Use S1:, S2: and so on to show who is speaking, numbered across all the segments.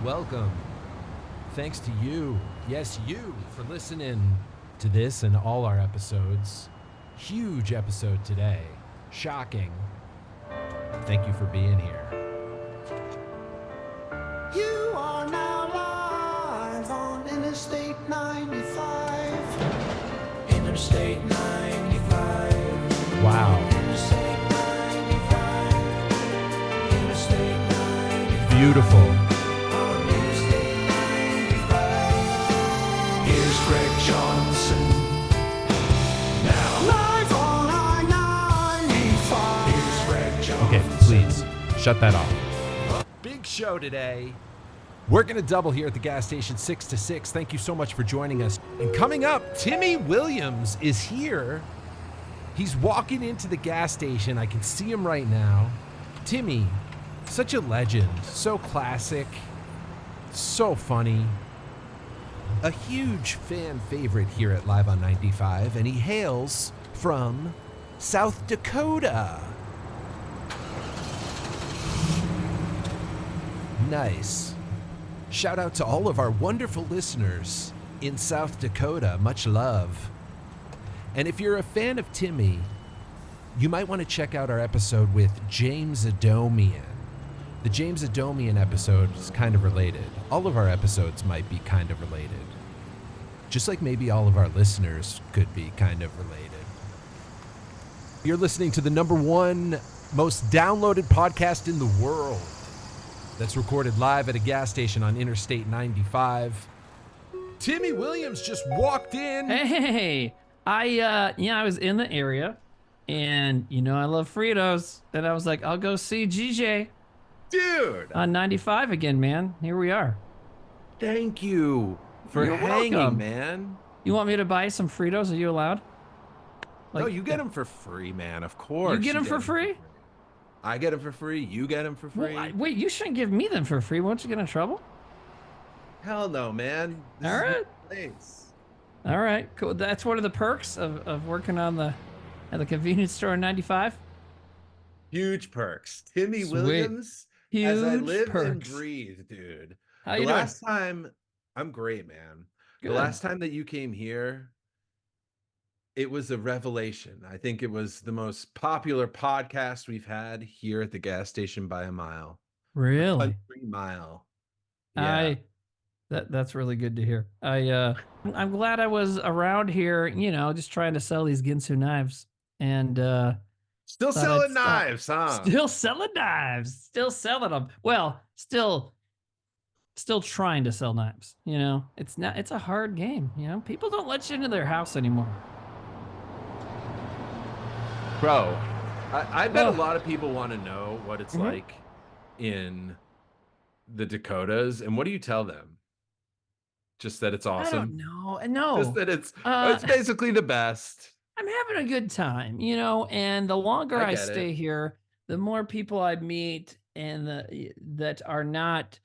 S1: welcome. Thanks to you, yes, you, for listening to this and all our episodes. Huge episode today. Shocking. Thank you for being here.
S2: You are now live on Interstate 95. Interstate 95.
S1: Wow.
S2: Interstate 95. Interstate 95.
S1: Beautiful.
S2: On Interstate 95. Here's Greg Johnson. Now live on I-95. Here's Greg Johnson.
S1: Okay, please, shut that off. Big show today. We're going to double here at the gas station 6 to 6. Thank you so much for joining us. And coming up, Timmy Williams is here. He's walking into the gas station. I can see him right now. Timmy, such a legend, so classic, so funny. A huge fan favorite here at Live on 95, and he hails from South Dakota. Nice. Shout out to all of our wonderful listeners in South Dakota. Much love. And if you're a fan of Timmy, you might want to check out our episode with James Adomian. The James Adomian episode is kind of related. All of our episodes might be kind of related. Just like maybe all of our listeners could be kind of related. You're listening to the #1 most downloaded podcast in the world. That's recorded live at a gas station on Interstate 95. Timmy Williams just walked in.
S3: Hey, I was in the area, and I love Fritos, and I was like, I'll go see GJ
S1: Dude,
S3: on 95 again, man. Here we are.
S1: thank you for
S3: You're
S1: hanging,
S3: welcome.
S1: man.
S3: You want me to buy some Fritos? Are you allowed?
S1: No, you get them for free, man. Of course.
S3: You get them for free?
S1: I get them for free. You get them for free.
S3: Well, wait, you shouldn't give me them for free. Won't you get in trouble?
S1: Hell no, man. This
S3: All
S1: is
S3: right.
S1: your place.
S3: All right, cool. That's one of the perks of working at the convenience store in 95.
S1: Huge perks. Timmy
S3: Sweet.
S1: Williams. As I
S3: Huge
S1: live and
S3: perks.
S1: breathe, dude.
S3: How
S1: The
S3: you doing?
S1: last time, I'm great, man.
S3: Good.
S1: The last time that you came here, it was a revelation. I think it was the most popular podcast we've had here at the gas station by a mile.
S3: Really?
S1: Country mile. Yeah.
S3: That's really good to hear. I'm glad I was around here, just trying to sell these Ginsu knives, and
S1: Still
S3: thought
S1: selling
S3: I'd stop.
S1: knives, huh?
S3: Still selling knives. Still selling them. Well, still trying to sell knives. It's a hard game. People don't let you into their house anymore.
S1: Bro, I bet a
S3: Ugh.
S1: lot of people want to know what it's
S3: Mhm.
S1: like in the Dakotas. And what do you tell them? Just that it's
S3: I don't
S1: awesome?
S3: know. No.
S1: Just that it's
S3: Uh,
S1: basically the best.
S3: I'm having a good time, and the longer
S1: I
S3: I
S1: get
S3: stay
S1: it.
S3: here, the more people I meet and that are not,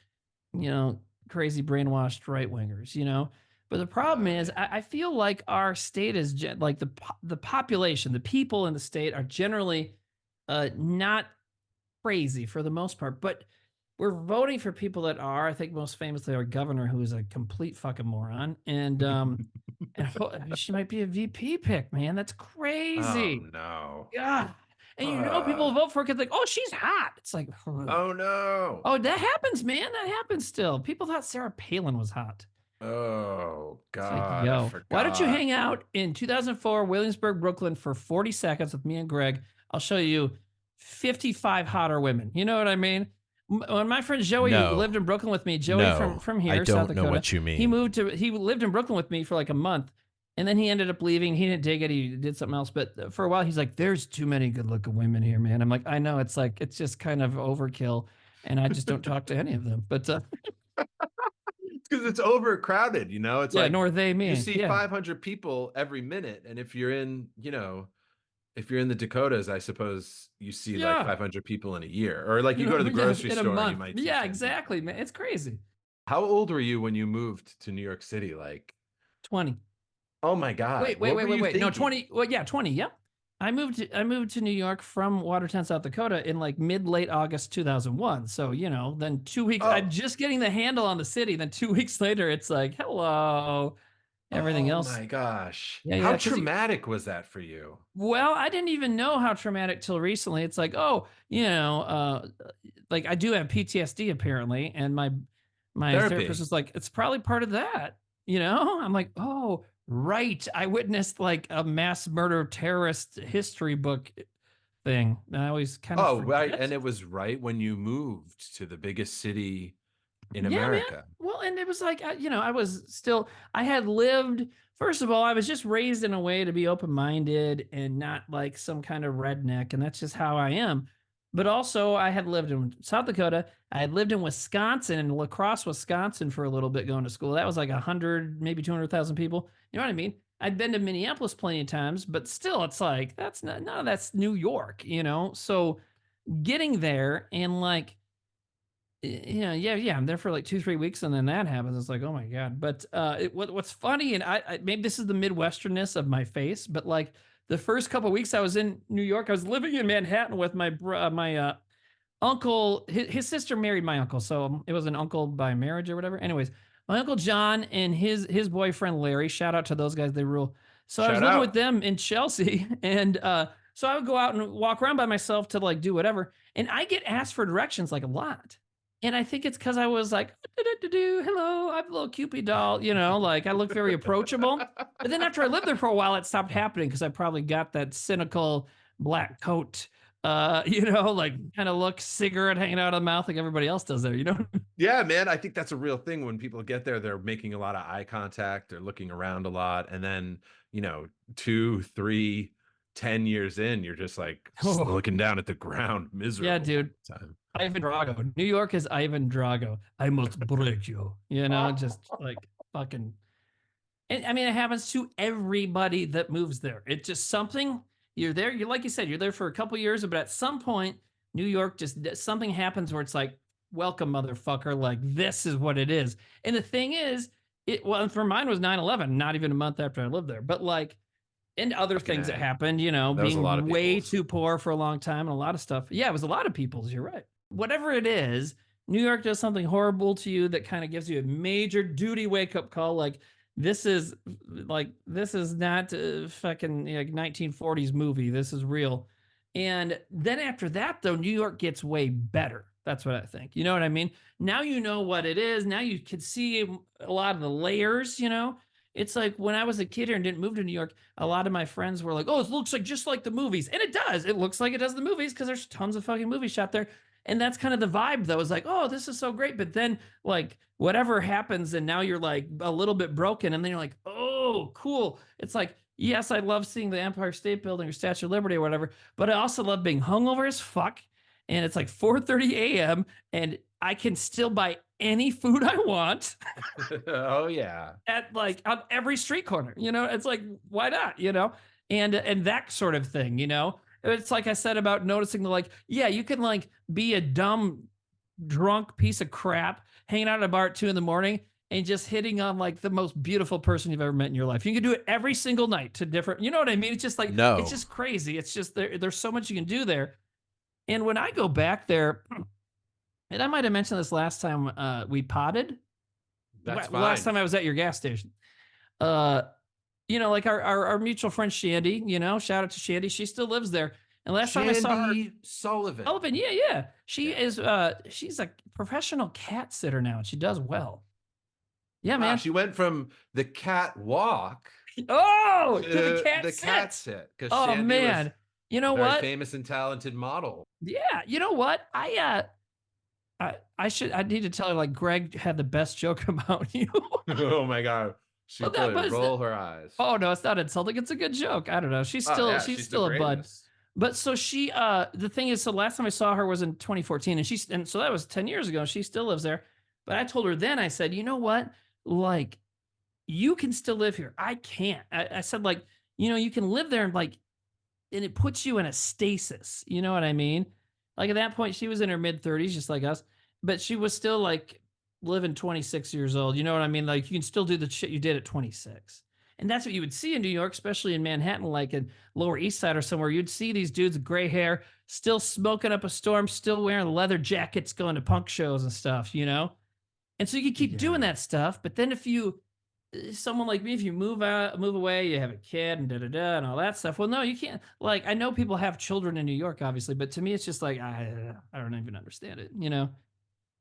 S3: crazy brainwashed right wingers, But the problem is, I feel like our state is like the population, the people in the state are generally not crazy for the most part, but we're voting for people that are. I think most famously our governor, who is a complete fucking moron, and she might be a VP pick, man. That's
S1: Oh,
S3: crazy.
S1: no.
S3: Yeah. And people vote for her because like, oh, she's hot. It's like,
S1: Oh, no.
S3: oh, that happens, man. That happens still. People thought Sarah Palin was hot.
S1: Oh,
S3: It's like,
S1: God. I
S3: yo, why don't you
S1: forgot.
S3: hang out in 2004, Williamsburg, Brooklyn for 40 seconds with me and Greg? I'll show you 55 hotter women. You know what I mean? When my friend Joey
S1: No.
S3: lived in Brooklyn with me, Joey
S1: No,
S3: from here,
S1: I
S3: South
S1: don't
S3: Dakota.
S1: know what you mean.
S3: He lived in Brooklyn with me for like a month, and then he ended up leaving. He didn't dig it. He did something else. But for a while, he's like, "There's too many good-looking women here, man." I'm like, "I know." It's like it's just kind of overkill, and I just don't talk to any of them. But
S1: Because it's overcrowded, It's
S3: yeah,
S1: like
S3: nor they me.
S1: you see
S3: Yeah.
S1: 500 people every minute. And if you're in, if you're in the Dakotas, I suppose you see
S3: Yeah.
S1: like 500 people in a year. Or like you go to the
S3: Yeah,
S1: grocery
S3: in a
S1: store and you
S3: month.
S1: might see
S3: Yeah,
S1: 10 people.
S3: exactly, man. It's crazy.
S1: How old were you when you moved to New York City? Like,
S3: 20.
S1: oh my God.
S3: Wait.
S1: what were you
S3: No,
S1: thinking?
S3: 20. Well, yeah, 20. Yep. I moved to New York from Watertown, South Dakota in like late August 2001. So, then 2 weeks, I'm
S1: Oh,
S3: just getting the handle on the city. Then 2 weeks later, it's like, hello, everything
S1: oh
S3: else.
S1: my gosh.
S3: Yeah,
S1: How
S3: yeah.
S1: traumatic was that for you?
S3: Well, I didn't even know how traumatic till recently. It's like, oh, like I do have PTSD apparently, and my therapist
S1: Therapy.
S3: was like, it's probably part of that. I'm like, oh, right. I witnessed like a mass murder terrorist history book thing, and I always kind of
S1: Oh, right.
S3: forget.
S1: And it was right when you moved to the biggest city in
S3: Yeah, man.
S1: America.
S3: Well, and it was like, I was still, I had lived, first of all, I was just raised in a way to be open minded and not like some kind of redneck. And that's just how I am. But also, I had lived in South Dakota. I had lived in Wisconsin, in La Crosse, Wisconsin for a little bit going to school. That was like 100, maybe 200,000 people. You know what I mean? I'd been to Minneapolis plenty of times, but still, it's like, that's not, none of that's New York, So getting there and like, yeah. I'm there for like 2, 3 weeks, and then that happens. It's like, oh my god. But what's funny, and I maybe this is the Midwesternness of my face, but like the first couple of weeks I was in New York, I was living in Manhattan with my uncle. His sister married my uncle, so it was an uncle by marriage or whatever. Anyways, my uncle John and his boyfriend Larry. Shout out to those guys, they rule. So I was
S1: Shout
S3: living with
S1: out.
S3: them in Chelsea, and so I would go out and walk around by myself to like do whatever, and I get asked for directions like a lot. And I think it's because I was like, hello, I'm a little Cupid doll, like I look very approachable. But then after I lived there for a while, it stopped happening because I probably got that cynical black coat, like kind of look, cigarette hanging out of the mouth like everybody else does there.
S1: Yeah, man. I think that's a real thing. When people get there, they're making a lot of eye contact, they're looking around a lot. And then, 2, 3, 10 years in, you're just like
S3: Oh,
S1: looking down at the ground,
S3: yeah,
S1: miserable all
S3: dude.
S1: the time.
S3: Ivan Drago. New York is Ivan Drago. I must break you. Just like fucking. And I mean, it happens to everybody that moves there. It's just something. You're there. You're like you said. You're there for a couple years, but at some point, New York just something happens where it's like, welcome, motherfucker. Like this is what it is. And the thing is, for mine was 9/11. Not even a month after I lived there, but like, and other
S1: Fucking
S3: things that
S1: A.
S3: happened.
S1: That was a lot of
S3: Being way
S1: people's.
S3: too poor for a long time and a lot of stuff. Yeah, it was a lot of people's. You're right. Whatever it is, New York does something horrible to you that kind of gives you a major duty wake up call. Like this is not a fucking 1940s movie. This is real. And then after that, though, New York gets way better. That's what I think. You know what I mean? Now you know what it is. Now you can see a lot of the layers. It's like when I was a kid here and didn't move to New York, a lot of my friends were like, oh, it looks like just like the movies. And it does. It looks like it does the movies because there's tons of fucking movies shot there. And that's kind of the vibe, though. Is like, oh, this is so great. But then, like, whatever happens, and now you're like a little bit broken. And then you're like, oh, cool. It's like, yes, I love seeing the Empire State Building or Statue of Liberty or whatever. But I also love being hungover as fuck. And it's like 4:30 a.m. And I can still buy any food I want
S1: Oh, yeah.
S3: at like on every street corner. It's like, why not? And that sort of thing. It's like I said about noticing the like, yeah, you can like be a dumb drunk piece of crap hanging out at a bar at 2 a.m. and just hitting on like the most beautiful person you've ever met in your life. You can do it every single night to different, you know what I mean? It's just like,
S1: No.
S3: it's just crazy. It's just there's so much you can do there. And when I go back there, and I might have mentioned this last time we potted.
S1: That's fine.
S3: Last time I was at your gas station. Like our mutual friend Shandy, shout out to Shandy. She still lives there. And last time I saw her,
S1: Shandy Sullivan.
S3: yeah. She's a professional cat sitter now, and she does well. Yeah, man.
S1: She went from the cat walk
S3: to the cat
S1: sit.
S3: Oh
S1: Shandy
S3: man.
S1: was
S3: You know
S1: a very
S3: what?
S1: famous and talented model.
S3: Yeah, you know what? I need to tell her like Greg had the best joke about you.
S1: Oh my god. She could roll her eyes.
S3: Oh no, it's not insulting. It's a good joke. I don't know. She's still a bud. But so she the thing is, so last time I saw her was in 2014, and so that was 10 years ago, and she still lives there. But I told her then, I said, you know what? Like, you can still live here. I can't. I said, like, you can live there and like, and it puts you in a stasis. You know what I mean? Like at that point, she was in her mid-30s, just like us, but she was still like living 26 years old. You know what I mean? Like you can still do the shit you did at 26. And that's what you would see in New York, especially in Manhattan, like in Lower East Side or somewhere. You'd see these dudes with gray hair, still smoking up a storm, still wearing leather jackets, going to punk shows and stuff, you know? And so you could keep doing that stuff. But then if you, someone like me, if you move out, move away, you have a kid and da da da and all that stuff. Well, no, you can't. Like, I know people have children in New York, obviously, but to me, it's just like, I don't even understand it, you know?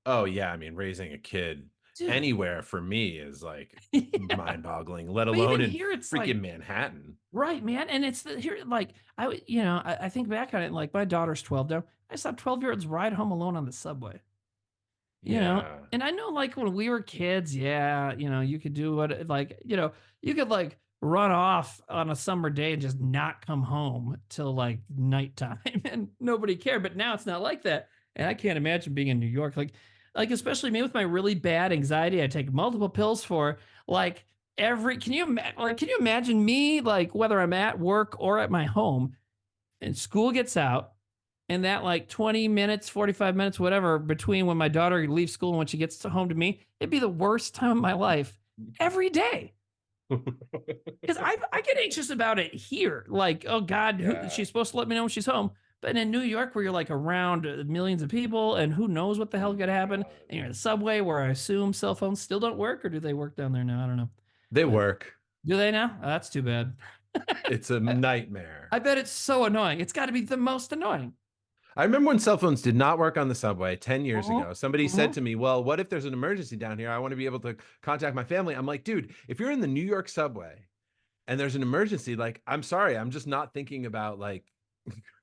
S4: Oh yeah, I mean, raising a kid
S3: Dude.
S4: anywhere for me is like
S3: Yeah.
S4: mind-boggling, let
S3: But
S4: alone
S3: even
S4: in
S3: here, it's
S4: freaking
S3: like,
S4: Manhattan.
S3: right, man. And it's here, like, I think back on it, like, my daughter's 12 now. I saw 12-year-olds ride home alone on the subway, you know?
S4: Yeah.
S3: And I know, like, when we were kids, yeah, you could do what, like, you could, like, run off on a summer day and just not come home till, like, nighttime and nobody cared. But now it's not like that. And I can't imagine being in New York. Like, especially me with my really bad anxiety, I take multiple pills for, like, can you imagine me, like, whether I'm at work or at my home and school gets out, and that, like, 20 minutes, 45 minutes, whatever, between when my daughter leaves school and when she gets home to me, it'd be the worst time of my life every day. Because I get anxious about it here. Like, oh God, she's supposed to let me know when she's home. But in New York, where you're like around millions of people and who knows what the hell could happen, and you're in the subway where I assume cell phones still don't work, or do they work down there now? I don't know.
S4: They
S3: But
S4: work.
S3: do they now? Oh, that's too bad.
S4: It's a nightmare.
S3: I bet it's so annoying. It's got to be the most annoying.
S4: I remember when cell phones did not work on the subway 10 years
S3: Mhm.
S4: ago. Somebody said to me, well, what if there's an emergency down here? I want to be able to contact my family. I'm like, dude, if you're in the New York subway and there's an emergency, like, I'm sorry, I'm just not thinking about like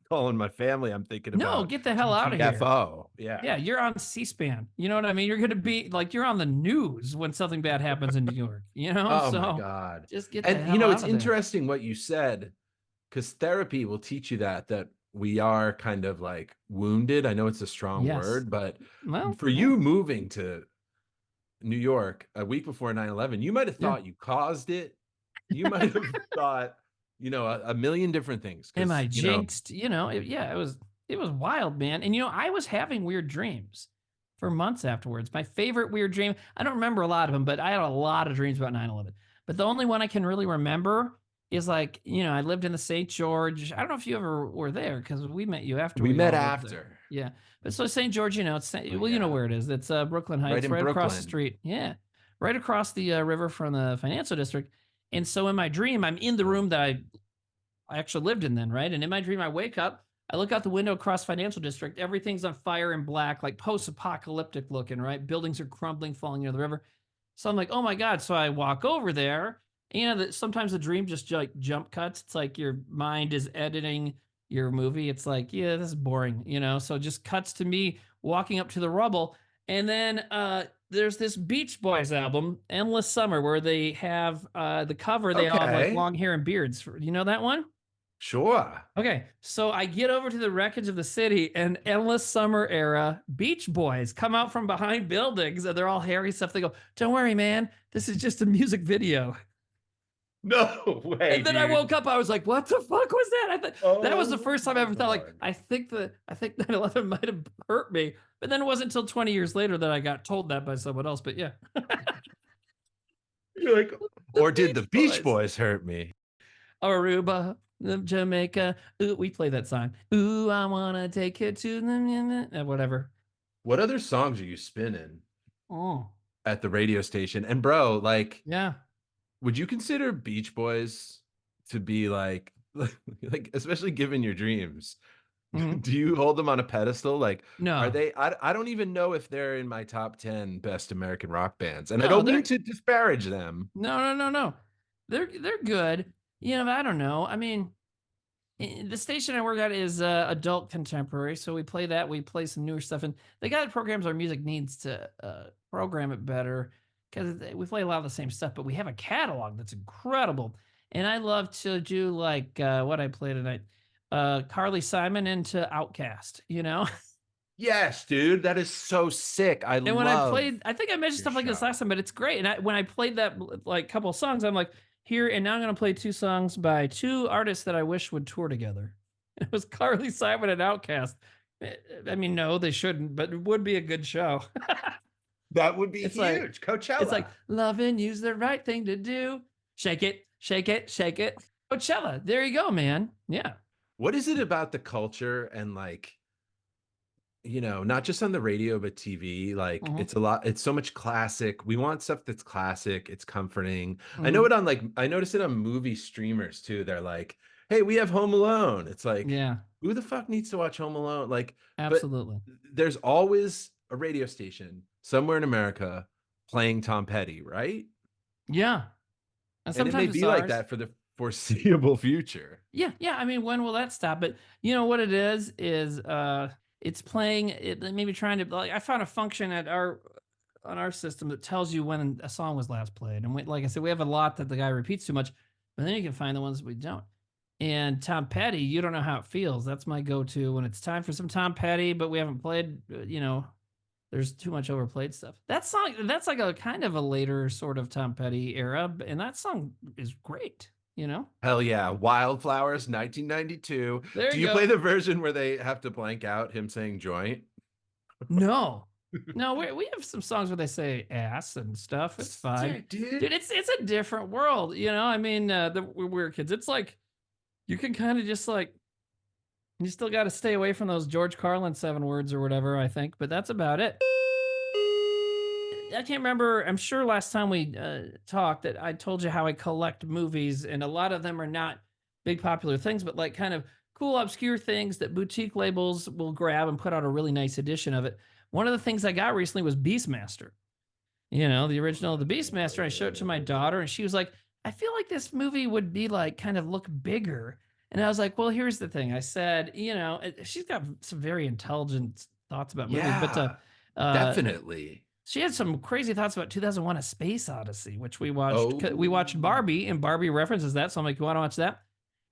S4: calling my family. I'm thinking
S3: No,
S4: about
S3: get the hell out of here.
S4: TFO. Yeah.
S3: Yeah, you're on C-SPAN. You know what I mean? You're going to be like, you're on the news when something bad happens in New York, you know?
S4: Oh
S3: So
S4: my God.
S3: just get the
S4: And
S3: hell out
S4: it's
S3: of there.
S4: interesting what you said, because therapy will teach you that we are kind of like wounded. I know it's a strong
S3: Yes.
S4: word, but
S3: Well,
S4: for you moving to New York a week before 9/11, you might have
S3: Yeah.
S4: thought you caused it. You might have thought, a million different things.
S3: am I
S4: 'Cause,
S3: jinxed? It was wild, man. And I was having weird dreams for months afterwards. My favorite weird dream, I don't remember a lot of them, but I had a lot of dreams about 9/11. But the only one I can really remember is like, I lived in the St. George. I don't know if you ever were there because we met you after.
S4: we met
S3: all lived there.
S4: after.
S3: Yeah. But so St. George, it's, well, you
S4: yeah.
S3: know where it is. It's Brooklyn Heights,
S4: in
S3: right across
S4: Brooklyn.
S3: the street. Yeah. Right across the river from the financial district. And so in my dream, I'm in the room that I actually lived in then, right? And in my dream, I wake up, I look out the window across financial district. Everything's on fire and black, like post-apocalyptic looking, right? Buildings are crumbling, falling into the river. So I'm like, oh my God. So I walk over there. Sometimes the dream just like jump cuts. It's like your mind is editing your movie. It's like, yeah, this is boring, So it just cuts to me walking up to the rubble. And then there's this Beach Boys album, Endless Summer, where they have the cover. They all have like
S4: Okay.
S3: long hair and beards. You know that one?
S4: Sure.
S3: Okay, so I get over to the wreckage of the city, and Endless Summer era Beach Boys come out from behind buildings, and they're all hairy stuff. They go, "Don't worry, man. This is just a music video."
S4: No way.
S3: And then I woke up. I was like, "What the fuck was that?" I thought that was the first time I ever thought, like,
S4: Lord.
S3: I think 9/11 might have hurt me. But then it wasn't until 20 years later that I got told that by someone else. But yeah,
S4: You're like, or did the Beach
S3: Boys.
S4: Boys hurt me?
S3: Aruba, Jamaica. Ooh, we play that song. Ooh, I wanna take it to the whatever.
S4: What other songs are you spinning
S3: Oh,
S4: at the radio station? And bro, like,
S3: yeah.
S4: would you consider Beach Boys to be like especially given your dreams?
S3: Mhm.
S4: Do you hold them on a pedestal? Like,
S3: No.
S4: are they? I don't even know if they're in my top 10 best American rock bands, and I
S3: No,
S4: don't
S3: they're-
S4: mean to disparage them.
S3: No. They're good. I don't know. I mean, the station I work at is adult contemporary, so we play that. We play some newer stuff, and the guy that programs our music needs to program it better because we play a lot of the same stuff. But we have a catalog that's incredible, and I love to do like what I play tonight, Carly Simon into Outcast.
S4: Yes, dude, that is so sick. I
S3: And when
S4: love.
S3: I played, I think I mentioned
S4: your
S3: stuff like this
S4: show.
S3: last time, but it's great. And when I played that like couple of songs, I'm like, here, and now I'm going to play two songs by two artists that I wish would tour together. It was Carly Simon and Outkast. I mean, no, they shouldn't, but it would be a good show.
S4: That would be
S3: It's like-
S4: huge. Coachella.
S3: It's like, loving you's the right thing to do. Shake it, Shake it, shake it. Coachella. There you go, man. Yeah.
S4: What is it about the culture and like, not just on the radio, but TV, like
S3: Mhm.
S4: it's so much classic. We want stuff that's classic. It's comforting. I
S3: Mhm.
S4: notice it on movie streamers too. They're like, hey, we have Home Alone. It's like,
S3: Yeah,
S4: who the fuck needs to watch Home Alone? Like, but
S3: absolutely.
S4: there's always a radio station somewhere in America playing Tom Petty, right?
S3: Yeah. And
S4: And it may
S3: sometimes it's
S4: be like
S3: ours.
S4: that for the foreseeable future.
S3: Yeah, yeah. I mean, when will that stop? But you know what it is it's playing it maybe trying to like I found a function at our on our system that tells you when a song was last played. And like I said, we have a lot that the guy repeats too much, but then you can find the ones we don't. And Tom Petty, you don't know how it feels. That's my go-to when it's time for some Tom Petty, but we haven't played, there's too much overplayed stuff. That song, that's like a kind of a later sort of Tom Petty era, and that song is great, you know?
S4: Hell yeah. Wildflowers, 1992.
S3: There
S4: Do
S3: you
S4: you play
S3: go.
S4: the version where they have to blank out him saying joint?
S3: No. No, we have some songs where they say ass and stuff. It's fine.
S4: Sick, dude.
S3: Dude, it's a different world, you know? I mean, we're kids. It's like you can kind of just like you still got to stay away from those George Carlin 7 words or whatever, I think, but that's about it. I can't remember. I'm sure last time we talked that I told you how I collect movies, and a lot of them are not big popular things, but like kind of cool, obscure things that boutique labels will grab and put out a really nice edition of it. One of the things I got recently was Beastmaster. You know, the original of the Beastmaster. I showed it to my daughter, and she was like, I feel like this movie would be like kind of look bigger. And I was like, well, here's the thing. I said, she's got some very intelligent thoughts about movies, but
S4: Yeah,
S3: uh,
S4: definitely.
S3: she had some crazy thoughts about 2001: A Space Odyssey, which we watched.
S4: Oh,
S3: We watched Barbie, and Barbie references that. So I'm like, you want to watch that?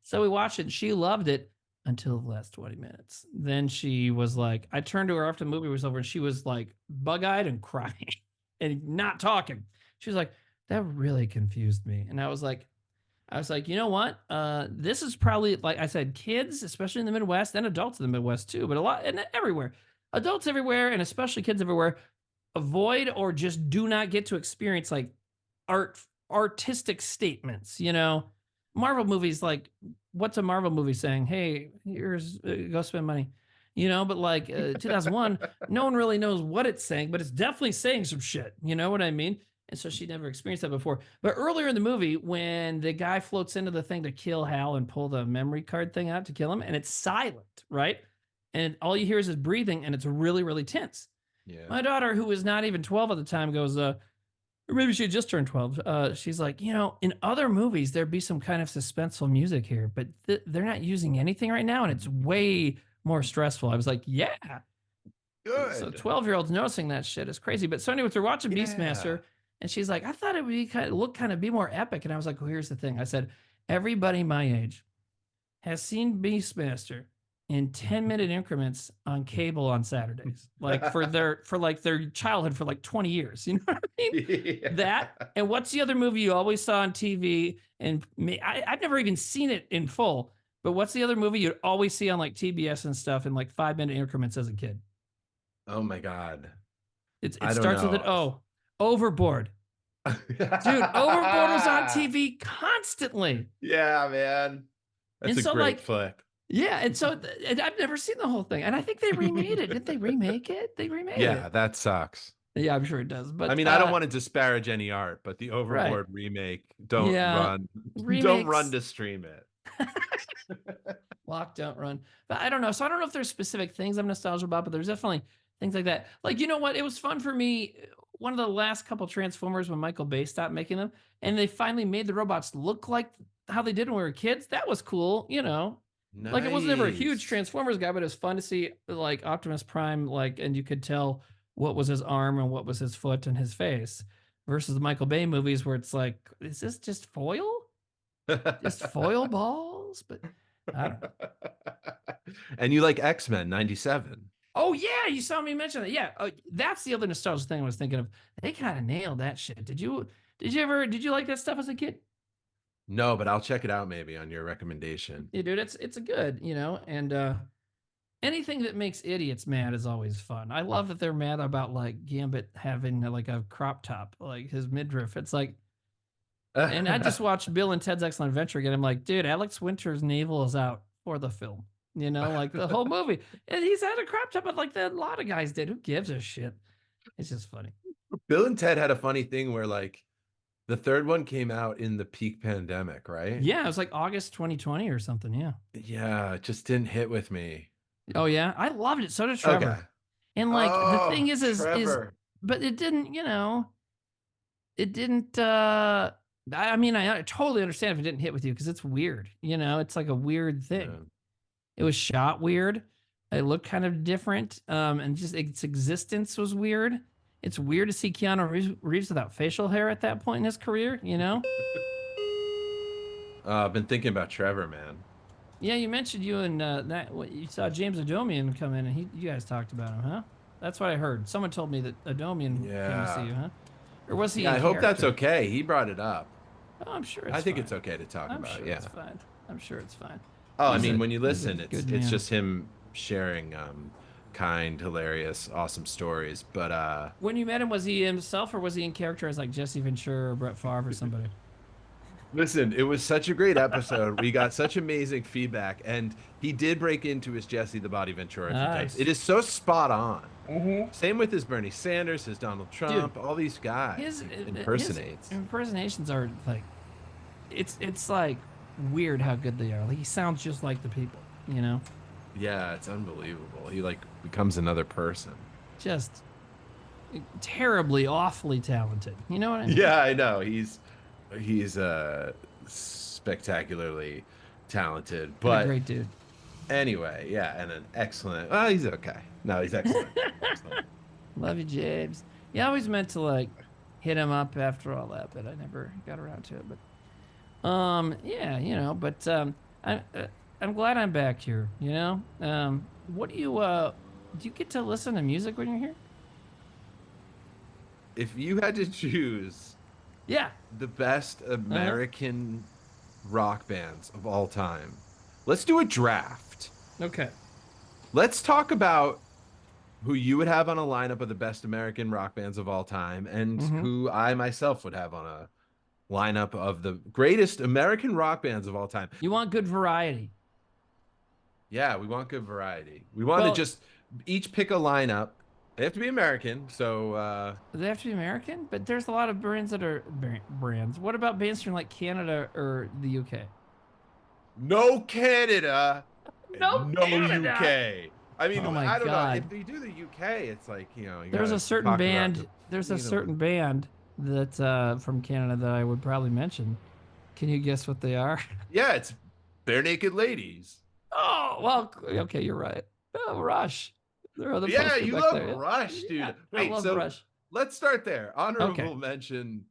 S3: So we watched it, and she loved it until the last 20 minutes. Then she was like, I turned to her after the movie was over, and she was like bug-eyed and crying and not talking. She was like, that really confused me. And I was like, you know what? This is probably, like I said, kids, especially in the Midwest, and adults in the Midwest too, but a lot and everywhere. Adults everywhere, and especially kids everywhere, avoid or just do not get to experience like artistic statements. Marvel movies, like, what's a Marvel movie saying? Hey, here's go spend money. But like 2001, no one really knows what it's saying, but it's definitely saying some shit. You know what I mean? And so she never experienced that before. But earlier in the movie, when the guy floats into the thing to kill Hal and pull the memory card thing out to kill him, and it's silent, right? And all you hear is his breathing, and it's really, really tense.
S4: yeah.
S3: My daughter, who was not even 12 at the time, goes, or maybe she had just turned 12. She's like, in other movies, there'd be some kind of suspenseful music here, but they're not using anything right now, and it's way more stressful. I was like, yeah.
S4: Good.
S3: So 12-year-olds noticing that shit is crazy. But so anyway, they're watching Beastmaster, and she's like, I thought it would be be more epic. And I was like, well, here's the thing. I said, everybody my age has seen Beastmaster in 10-minute increments on cable on Saturdays, like for their childhood for like 20 years. You know what I mean?
S4: Yeah.
S3: That, and what's the other movie you always saw on TV? And I've never even seen it in full, but what's the other movie you'd always see on like TBS and stuff in like 5-minute increments as a kid?
S4: Oh my God.
S3: It
S4: I don't
S3: starts with an
S4: know.
S3: O. Overboard. Dude, Overboard was on TV constantly.
S4: Yeah, man. That's
S3: And
S4: a
S3: so,
S4: great
S3: like,
S4: flick.
S3: yeah, and so and I've never seen the whole thing, and I think they remade it. Did they remake it? They remade
S4: Yeah,
S3: it.
S4: that sucks.
S3: Yeah, I'm sure it does. But
S4: I mean, I don't want to disparage any art, but the
S3: right,
S4: Overboard remake, don't
S3: yeah,
S4: run. Don't run
S3: remakes.
S4: to stream it.
S3: Lock, don't run. But I don't know. So I don't know if there's specific things I'm nostalgic about, but there's definitely things like that. Like, you know what? It was fun for me. One of the last couple Transformers when Michael Bay stopped making them, and they finally made the robots look like how they did when we were kids. That was cool.
S4: Nice.
S3: Like, it wasn't ever a huge Transformers guy, but it was fun to see like Optimus Prime, like, and you could tell what was his arm and what was his foot and his face versus the Michael Bay movies where it's like, is this just foil? Just foil balls? But I don't know.
S4: And you like X-Men 97.
S3: Oh yeah, you saw me mention that. Yeah, that's the other nostalgia thing I was thinking of. They kind of nailed that shit. Did you like that stuff as a kid?
S4: No, but I'll check it out maybe on your recommendation.
S3: Yeah, dude, it's a good, and anything that makes idiots mad is always fun. I love that they're mad about like Gambit having like a crop top, like his midriff. It's like, And I just watched Bill and Ted's Excellent Adventure again. I'm like, dude, Alex Winter's navel is out for the film. You know, like the whole movie. And he's had a crop top, but like a lot of guys did. Who gives a shit? It's just funny.
S4: Bill and Ted had a funny thing where like the third one came out in the peak pandemic, right?
S3: Yeah, it was like August 2020 or something. Yeah.
S4: Yeah, it just didn't hit with me.
S3: Oh yeah, I loved it. So did Trevor.
S4: Okay.
S3: And like the thing is,
S4: Trevor.
S3: but it didn't, you know, it didn't. I mean, I totally understand if it didn't hit with you because it's weird. You know, it's like a weird thing.
S4: Yeah.
S3: It was shot weird. It looked kind of different. And just its existence was weird. It's weird to see Keanu Reeves without facial hair at that point in his career, you know?
S4: I've been thinking about Trevor, man.
S3: Yeah, you mentioned you and you saw James Adomian come in, and you guys talked about him, huh? That's what I heard. Someone told me that Adomian came to see you, huh? Or was he?
S4: Yeah, I hope that's okay. He brought it up.
S3: Oh, I'm sure. It's
S4: I think
S3: fine.
S4: it's okay to talk
S3: I'm
S4: about.
S3: sure
S4: Yeah,
S3: it's fine. I'm sure it's fine.
S4: Oh,
S3: He's
S4: I mean,
S3: a-
S4: when you
S3: he's a
S4: listen,
S3: good
S4: it's
S3: man.
S4: just him sharing kind, hilarious, awesome stories. But
S3: When you met him, was he himself, or was he in character as like Jesse Ventura or Brett Favre or somebody?
S4: listen, it was such a great episode. We got such amazing feedback, and he did break into his Jesse the Body Ventura a few times.
S3: Nice.
S4: It is so spot on. Same with his Bernie Sanders, his Donald Trump, all these guys.
S3: His
S4: he impersonates.
S3: His impersonations are like, it's like weird how good they are. Like he sounds just like the people, you know.
S4: Yeah, it's unbelievable. He like becomes another person.
S3: Just terribly, awfully talented. You know what I mean?
S4: Yeah, I know. He's spectacularly talented,
S3: What a
S4: but
S3: great dude.
S4: anyway, yeah, and an excellent. Well, he's okay. No, he's excellent. Excellent.
S3: Love you, James. Yeah, I always meant to like hit him up after all that, but I never got around to it. But yeah, you know. But I'm glad I'm back here. You know. What do you get to listen to music when you're here?
S4: If you had to choose
S3: Yeah.
S4: the best American rock bands of all time, let's do a draft.
S3: Okay.
S4: Let's talk about who you would have on a lineup of the best American rock bands of all time, and who I myself would have on a lineup of the greatest American rock bands of all time.
S3: You want good variety.
S4: Yeah, we want good variety. We want to just each pick a lineup. They have to be American, so
S3: They have to be American, but there's a lot of brands that are brands. What about bands from like Canada or the UK?
S4: no Canada,
S3: No Canada.
S4: UK. I mean,
S3: Oh my
S4: I don't
S3: God.
S4: know. If you do the UK, it's like, you know, you
S3: There's
S4: gotta
S3: a certain
S4: talk about
S3: band.
S4: the-
S3: There's a
S4: you know.
S3: certain band that from Canada that I would probably mention. Can you guess what they are?
S4: Yeah, it's Bare Naked Ladies.
S3: Oh well, okay, you're right. Oh, Rush. There are the
S4: Yeah,
S3: poster
S4: you
S3: back
S4: love
S3: there, yeah.
S4: Rush, dude.
S3: Yeah,
S4: Wait,
S3: I love
S4: so
S3: Rush.
S4: let's start there. Honorable
S3: Okay.
S4: mention,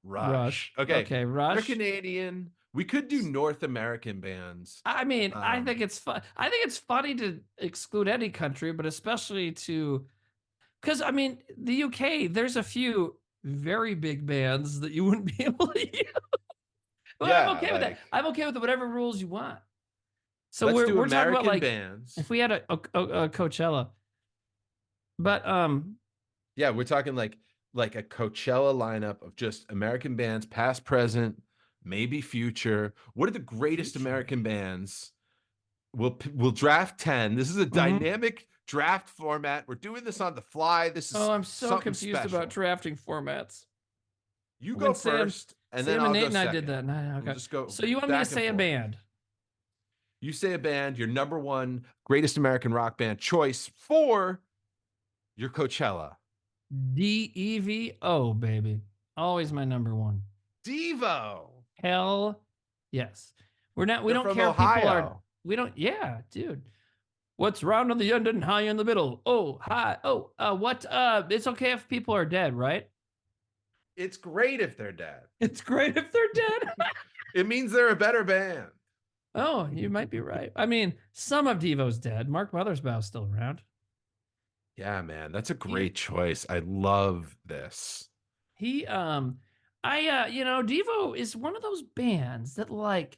S4: Rush.
S3: Okay,
S4: They're
S3: Rush.
S4: Canadian. We could do North American bands.
S3: I mean, I think
S4: Um,
S3: it's fun. I think it's funny to exclude any country, but especially because I mean, the UK. There's a few very big bands that you wouldn't be able to use. But I'm
S4: Yeah,
S3: okay with that.
S4: like-
S3: I'm okay with whatever rules you want. So
S4: let's do
S3: we're talking
S4: American
S3: about like
S4: bands.
S3: if we had a Coachella, but
S4: Yeah, we're talking like a Coachella lineup of just American bands, past, present, maybe future. What are the greatest American bands? We'll draft 10. This is a dynamic draft format. We're doing this on the fly. This is
S3: I'm so
S4: something
S3: confused
S4: special.
S3: about drafting formats.
S4: You
S3: When
S4: go
S3: Sam-
S4: first, and then
S3: Sam
S4: I'll
S3: and Nate
S4: go
S3: and I
S4: second.
S3: did that. No,
S4: We'll
S3: okay.
S4: just go
S3: So you want me to
S4: back and
S3: say a
S4: forth.
S3: band?
S4: You say a band, your number one greatest American rock band choice for your Coachella.
S3: DEVO, baby. Always my number one.
S4: Devo.
S3: Hell yes. We
S4: They're
S3: don't
S4: from
S3: care if people are
S4: Ohio.
S3: we don't yeah, dude. What's round on the end and high in the middle? Oh, hi. Oh, it's okay if people are dead, right?
S4: It's great if they're dead.
S3: It's great if they're dead.
S4: It means they're a better band.
S3: Oh, you might be right. I mean, some of Devo's dead. Mark Mothersbaugh's still around.
S4: Yeah, man, that's a great choice. I love this.
S3: He Devo is one of those bands that like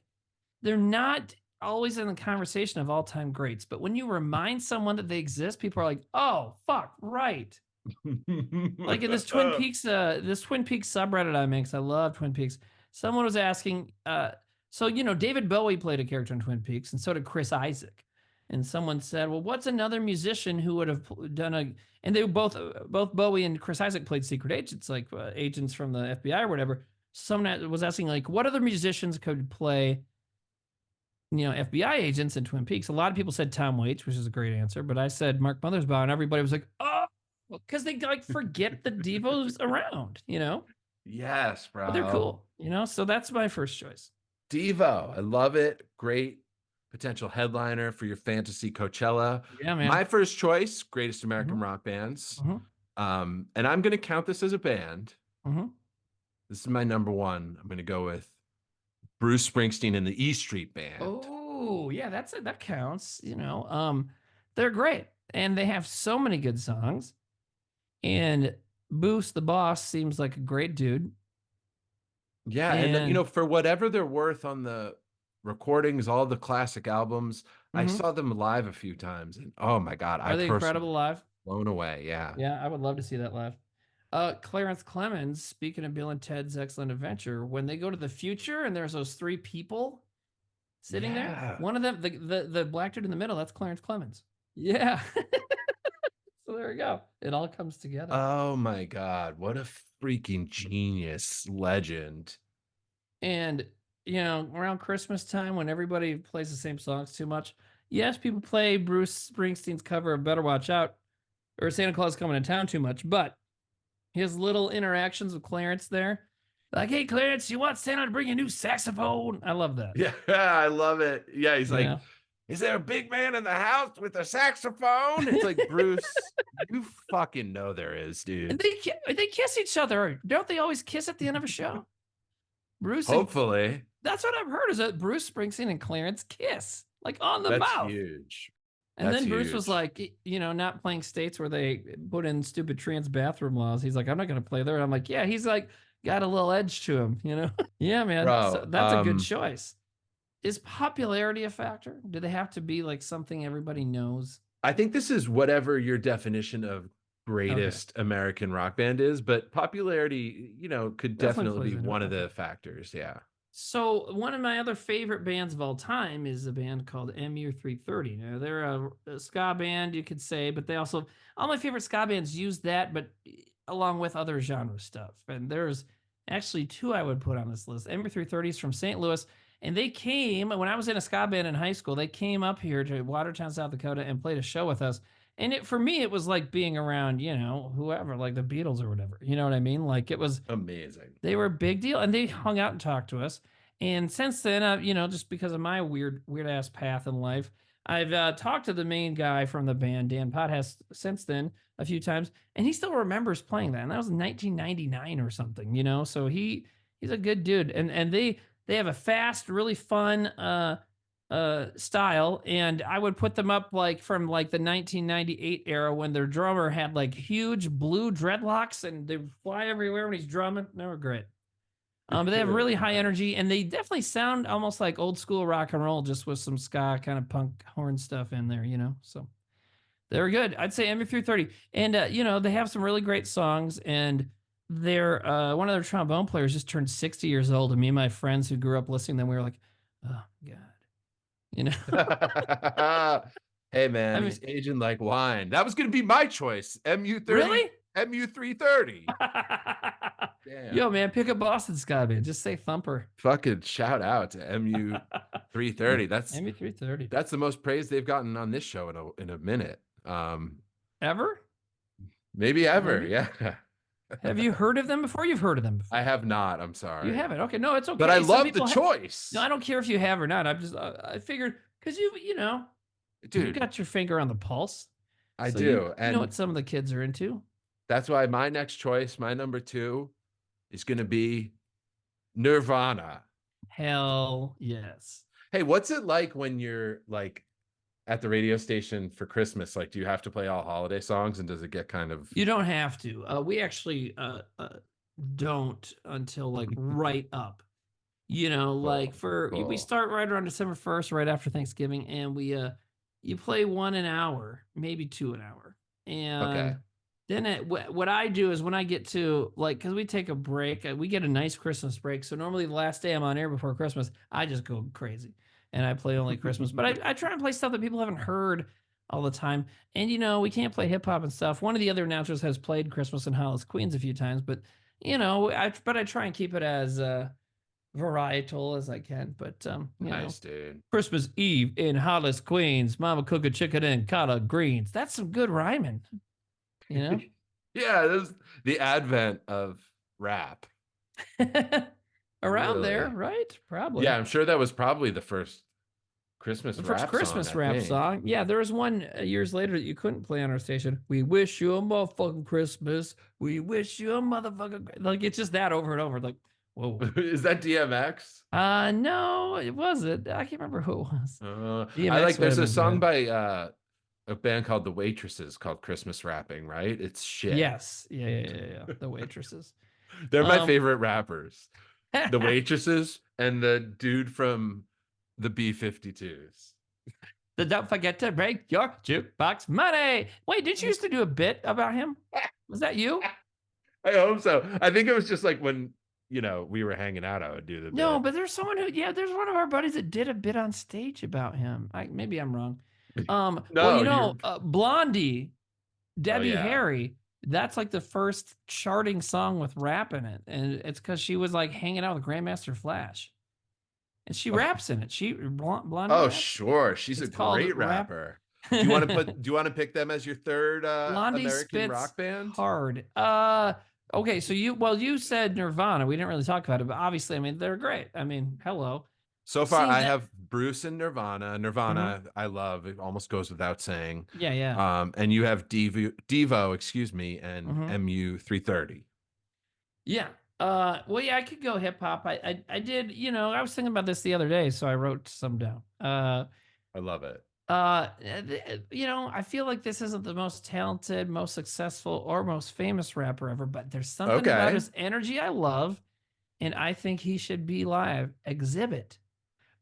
S3: they're not always in the conversation of all-time greats, but when you remind someone that they exist, people are like, "Oh, fuck, right." Like in this Twin Peaks subreddit I make, 'cause I love Twin Peaks. Someone was asking, so David Bowie played a character in Twin Peaks, and so did Chris Isaac. And someone said, "Well, what's another musician who would have done a?" And they both Bowie and Chris Isaac played secret agents, like agents from the FBI or whatever. Someone was asking, like, what other musicians could play, FBI agents in Twin Peaks? A lot of people said Tom Waits, which is a great answer, but I said Mark Mothersbaugh, and everybody was like, "Oh," because they like forget the Devo's around,
S4: Yes, bro.
S3: But they're cool, So that's my first choice.
S4: Devo, I love it. Great potential headliner for your fantasy Coachella.
S3: Yeah, man.
S4: My first choice, greatest American rock bands. And I'm going to count this as a band. This is my number one. I'm going to go with Bruce Springsteen and the E Street Band.
S3: Oh, yeah, that counts. They're great, and they have so many good songs. And Bruce, the boss, seems like a great dude.
S4: Yeah, and for whatever they're worth on the recordings, all the classic albums, I saw them live a few times, and oh my God,
S3: are they incredible live?
S4: Blown away, yeah.
S3: Yeah, I would love to see that live. Clarence Clemens, speaking of Bill and Ted's Excellent Adventure, when they go to the future and there's those three people sitting there, one of them, the black dude in the middle, that's Clarence Clemens. Yeah. So there we go. It all comes together.
S4: Oh my God, what a freaking genius legend.
S3: And, around Christmas time when everybody plays the same songs too much, yes, people play Bruce Springsteen's cover of Better Watch Out or Santa Claus Coming to Town too much, but his little interactions with Clarence there, like, "Hey, Clarence, you want Santa to bring you a new saxophone?" I love that.
S4: Yeah, I love it. Yeah, he's like, "Is there a big man in the house with a saxophone?" It's like, Bruce, you fucking know there is, dude.
S3: And they kiss each other. Don't they always kiss at the end of a show? Bruce.
S4: Hopefully.
S3: That's what I've heard, is that Bruce Springsteen and Clarence kiss, like on the mouth.
S4: That's huge.
S3: And then Bruce was like, not playing states where they put in stupid trans bathroom laws. He's like, "I'm not going to play there." And I'm like, yeah, he's like got a little edge to him, Yeah, man.
S4: Bro,
S3: so that's a good choice. Is popularity a factor? Do they have to be like something everybody knows?
S4: I think this is whatever your definition of greatest American rock band is, but popularity, could definitely be one of the factors. Yeah.
S3: So one of my other favorite bands of all time is a band called MU330. Now they're a ska band, you could say, but they also, all my favorite ska bands use that, but along with other genre stuff. And there's actually two I would put on this list. MU330 is from St. Louis, and they came, when I was in a ska band in high school, they came up here to Watertown, South Dakota and played a show with us. And for me, it was like being around, whoever, like the Beatles or whatever. You know what I mean? Like, it was
S4: amazing.
S3: They were a big deal, and they hung out and talked to us. And since then, just because of my weird ass path in life, I've talked to the main guy from the band, Dan Potthast, since then a few times, and he still remembers playing that. And that was in 1999 or something, So he's a good dude. And they have a fast, really fun style, and I would put them up like from like the 1998 era when their drummer had like huge blue dreadlocks and they would fly everywhere when he's drumming. They were great. But they have really high energy, and they definitely sound almost like old school rock and roll, just with some ska kind of punk horn stuff in there, So they're good. I'd say MU330, and they have some really great songs. And they're one of their trombone players just turned 60 years old, and me and my friends who grew up listening to them, we were like, "Oh God,"
S4: Hey man, he's aging like wine. That was gonna be my choice. MU30.
S3: Really?
S4: MU330. Damn.
S3: Yo, man, pick a Boston ska band. Just say Thumper.
S4: Fucking shout out to MU330. That's
S3: MU330.
S4: That's the most praise they've gotten on this show in a minute.
S3: Ever?
S4: Maybe ever. Maybe? Yeah.
S3: Have you heard of them before? You've heard of them before.
S4: I have not. I'm sorry.
S3: You haven't. Okay, no, it's okay.
S4: But I love the choice.
S3: No, I don't care if you have or not. I'm just I figured because dude, you got your finger on the pulse.
S4: I do.
S3: And you know what some of the kids are into.
S4: That's why my next choice, my number 2, is going to be Nirvana.
S3: Hell yes.
S4: Hey, what's it like when you're like at the radio station for Christmas? Like, do you have to play all holiday songs, and does it get kind of...
S3: You don't have to. We actually don't until like right up. Like we start right around December 1st, right after Thanksgiving, and we you play 1 an hour, maybe 2 an hour. And Then what I do is when I get to like, because we take a break, we get a nice Christmas break. So normally the last day I'm on air before Christmas, I just go crazy and I play only Christmas. But I try and play stuff that people haven't heard all the time. And we can't play hip hop and stuff. One of the other announcers has played Christmas in Hollis, Queens a few times, but I try and keep it as varietal as I can. But
S4: Nice, dude.
S3: Christmas Eve in Hollis, Queens, Mama cook a chicken and collard greens. That's some good rhyming.
S4: Yeah, there's the advent of rap.
S3: Around
S4: Really?
S3: there, right? Probably.
S4: Yeah, I'm sure that was probably the first Christmas rap
S3: song. Yeah, there was one years later that you couldn't play on our station. We wish you a motherfucking Christmas. We wish you a motherfucking like it's just that over and over. Like, whoa.
S4: Is that DMX?
S3: No, it wasn't. I can't remember who it was.
S4: I like. There's a song by a band called The Waitresses called Christmas Rapping, right? It's shit.
S3: Yes. Yeah. The Waitresses.
S4: They're my favorite rappers. The Waitresses and the dude from the B-52s.
S3: Don't forget to break your jukebox money. Wait, did you used to do a bit about him? Was that you?
S4: I hope so. I think it was just like when, we were hanging out, I would do the
S3: No,
S4: bit.
S3: but there's someone there's one of our buddies that did a bit on stage about him. Maybe I'm wrong. Blondie, Debbie Harry, that's like the first charting song with rap in it. And it's because she was like hanging out with Grandmaster Flash. And she raps in it. Blondie.
S4: Oh,
S3: raps.
S4: Sure. She's a great rapper. Do you want to pick them as your third American rock band?
S3: Hard. Okay, so you said Nirvana. We didn't really talk about it, but obviously, I mean, they're great. I mean, hello.
S4: So far, I have Bruce and Nirvana. Nirvana, I love. It almost goes without saying.
S3: Yeah.
S4: And you have Devo, excuse me, and MU330.
S3: Yeah. Well, yeah, I could go hip hop. I did. I was thinking about this the other day, so I wrote some down.
S4: I love it.
S3: I feel like this isn't the most talented, most successful, or most famous rapper ever, but there's something about his energy I love, and I think he should be live. Exhibit.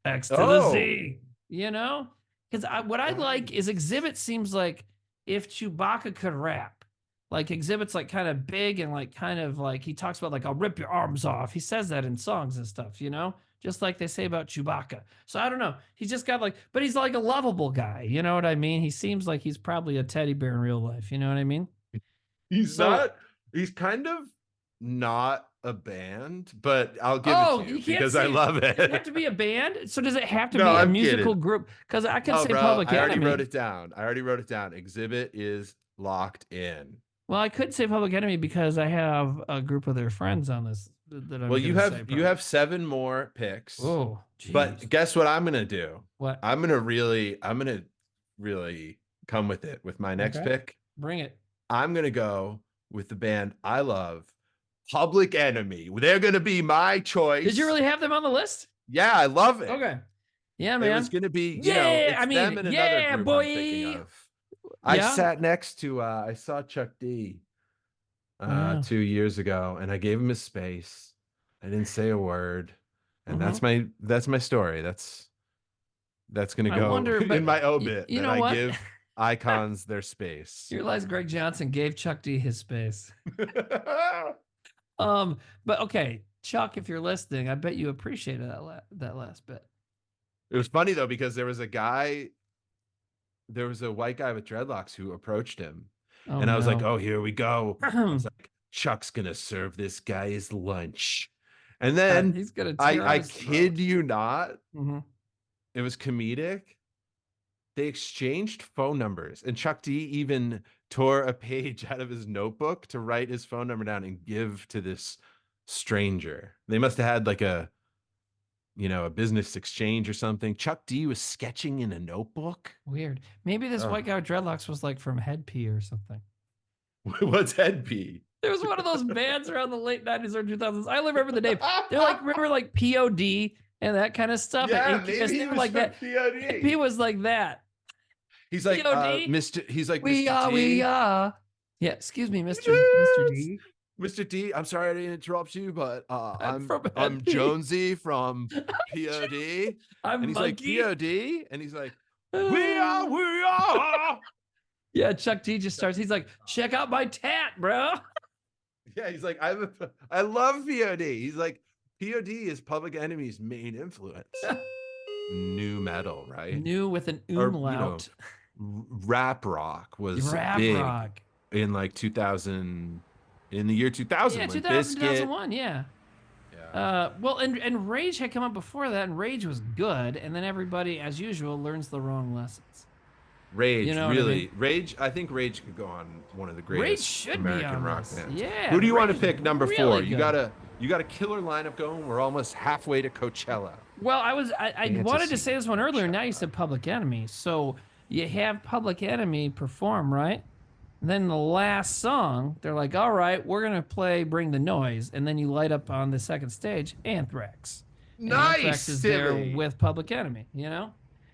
S3: X to the Z, because what I like is Exhibit seems like if Chewbacca could rap, like Exhibit's like kind of big and like kind of like he talks about like I'll rip your arms off. He says that in songs and stuff, just like they say about Chewbacca. So I don't know. He's just got but he's like a lovable guy. You know what I mean? He seems like he's probably a teddy bear in real life. You know what I mean?
S4: He's kind of not a band, but I'll give it to you because I love it.
S3: Does it have to be a band? So does it have to be a musical group? Because I could say Public Enemy.
S4: I already wrote it down. Exhibit is locked in.
S3: Well, I could say Public Enemy because I have a group of their friends on this.
S4: You have 7 more picks.
S3: Oh, geez.
S4: But guess what I'm gonna do?
S3: What?
S4: I'm gonna really come with it with my next pick.
S3: Bring it.
S4: I'm gonna go with the band I love, Public Enemy. They're gonna be my choice.
S3: Did you really have them on the list?
S4: Yeah, I love it.
S3: Okay. Yeah, man.
S4: It was gonna be,
S3: them and
S4: another group
S3: boy.
S4: I'm thinking of. I sat next to I saw Chuck D 2 years ago, and I gave him his space. I didn't say a word, and that's my story. That's gonna go in my obit.
S3: You know what?
S4: I give icons their space.
S3: You realize Greg Johnson gave Chuck D his space. But okay, Chuck, if you're listening, I bet you appreciated that last bit.
S4: It was funny though, because there was a white guy with dreadlocks who approached him, and I was like, "Oh, here we go." I was like, "Chuck's gonna serve this guy his lunch," and then
S3: he's gonna.
S4: I kid you not, it was comedic. They exchanged phone numbers, and Chuck D even tore a page out of his notebook to write his phone number down and give to this stranger. They must have had like a business exchange or something. Chuck D was sketching in a notebook.
S3: Weird. Maybe this white guy with dreadlocks was like from Hed PE or something.
S4: What's Hed PE?
S3: There was one of those bands around the late 90s or 2000s. I only remember the name. They're like, remember like POD and that kind of stuff?
S4: Yeah, maybe he was
S3: like that.
S4: POD.
S3: He was like that.
S4: He's like,
S3: Mr.
S4: He's like,
S3: we
S4: Mr.
S3: are,
S4: D.
S3: we are. Yeah, excuse me, Mr. D.
S4: Mr. D, I'm sorry I didn't interrupt you, but I'm
S3: PE.
S4: Jonesy from POD.
S3: I'm
S4: and he's
S3: Monkey.
S4: like, POD? And he's like, we are.
S3: Yeah, Chuck D just starts. He's like, check out my tat, bro.
S4: Yeah, he's like, I love POD. He's like, POD is Public Enemy's main influence. New metal, right?
S3: New with an
S4: Or,
S3: umlaut.
S4: rap rock was
S3: Rap
S4: big
S3: rock.
S4: in like 2000, in the year 2000.
S3: Yeah,
S4: when
S3: 2000,
S4: Bizkit,
S3: 2001, yeah.
S4: yeah.
S3: Well, and Rage had come up before that, and Rage was good, and then everybody, as usual, learns the wrong lessons.
S4: Rage,
S3: You know what I
S4: really.
S3: mean?
S4: Rage, I think Rage could go on one of the
S3: Rage
S4: greatest
S3: should
S4: American
S3: be on
S4: rock
S3: this.
S4: bands.
S3: Yeah.
S4: Who do you want to
S3: Rage
S4: pick
S3: is
S4: number
S3: really
S4: 4?
S3: good.
S4: You got a killer lineup going. We're almost halfway to Coachella.
S3: Well, I wanted to
S4: Fantasy
S3: say this one earlier. Now you
S4: Coachella.
S3: said Public Enemy. So you have Public Enemy perform, right? Then the last song, they're like, all right, we're going to play Bring the Noise. And then you light up on the second stage Anthrax. And
S4: Nice,
S3: Anthrax is
S4: Timmy.
S3: there with Public Enemy, you know?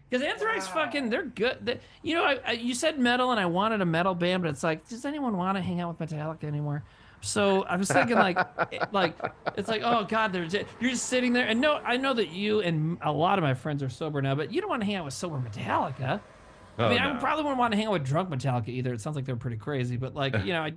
S3: Because Anthrax fucking, they're good. You know, you said metal and I wanted a metal band, but it's like, does anyone want to hang out with Metallica anymore? So I was thinking it's like, oh God, you're just sitting there. And no, I know that you and a lot of my friends are sober now, but you don't want to hang out with sober Metallica. I mean, I probably wouldn't want to hang out with drunk Metallica either. It sounds like they're pretty crazy, but like, you know,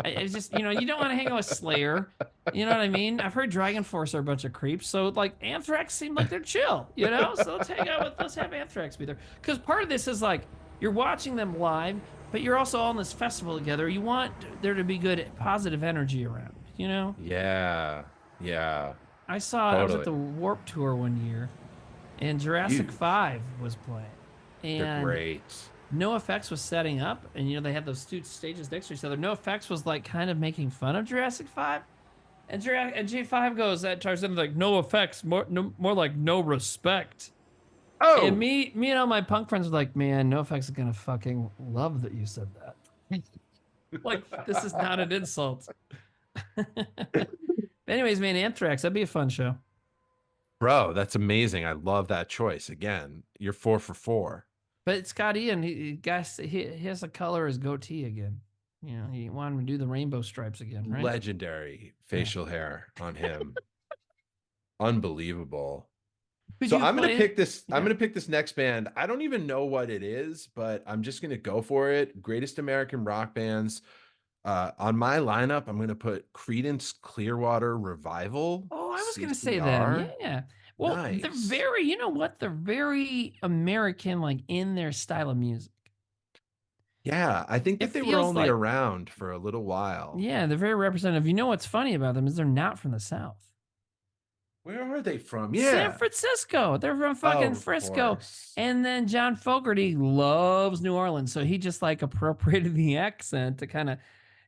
S3: it's just, you know, you don't want to hang out with Slayer. You know what I mean? I've heard Dragon Force are a bunch of creeps. So like Anthrax seemed like they're chill, you know? So let's have Anthrax be there. Because part of this is like, you're watching them live, but you're also all in this festival together. You want there to be good, positive energy around, you know?
S4: Yeah.
S3: I was at the Warp Tour one year, and Jurassic 5 was playing. And
S4: They're great.
S3: NoFX was setting up, and you know they had those two stages next to each other. NoFX was like kind of making fun of Jurassic 5, and J5 goes that turns into like no effects, more like no respect.
S4: Oh,
S3: And me and all my punk friends were like, man, NoFX is gonna fucking love that you said that. Like this is not an insult. Anyways, man, Anthrax, that'd be a fun show.
S4: bro, that's amazing. I love that choice. Again, you're 4 for 4.
S3: But Scott Ian, he has to color his goatee again. You know, he wanted him to do the rainbow stripes again, right?
S4: Legendary facial hair on him. Unbelievable.
S3: Could
S4: So
S3: you
S4: I'm gonna
S3: play-
S4: pick this.
S3: Yeah.
S4: I'm gonna pick this next band. I don't even know what it is, but I'm just gonna go for it. Greatest American rock bands. On my lineup, I'm gonna put Creedence Clearwater Revival.
S3: Oh, I was gonna say
S4: CCR.
S3: that. Yeah. Well, they're
S4: Nice.
S3: very, you know what? They're very American, like in their style of music.
S4: Yeah, I think
S3: It
S4: that they were
S3: feels
S4: only
S3: like-
S4: around for a little while.
S3: Yeah, they're very representative. You know what's funny about them is they're not from the South.
S4: Where are they from?
S3: San Francisco. They're from fucking
S4: of
S3: Frisco.
S4: course.
S3: And then John Fogerty loves New Orleans, so he just like appropriated the accent to kind of.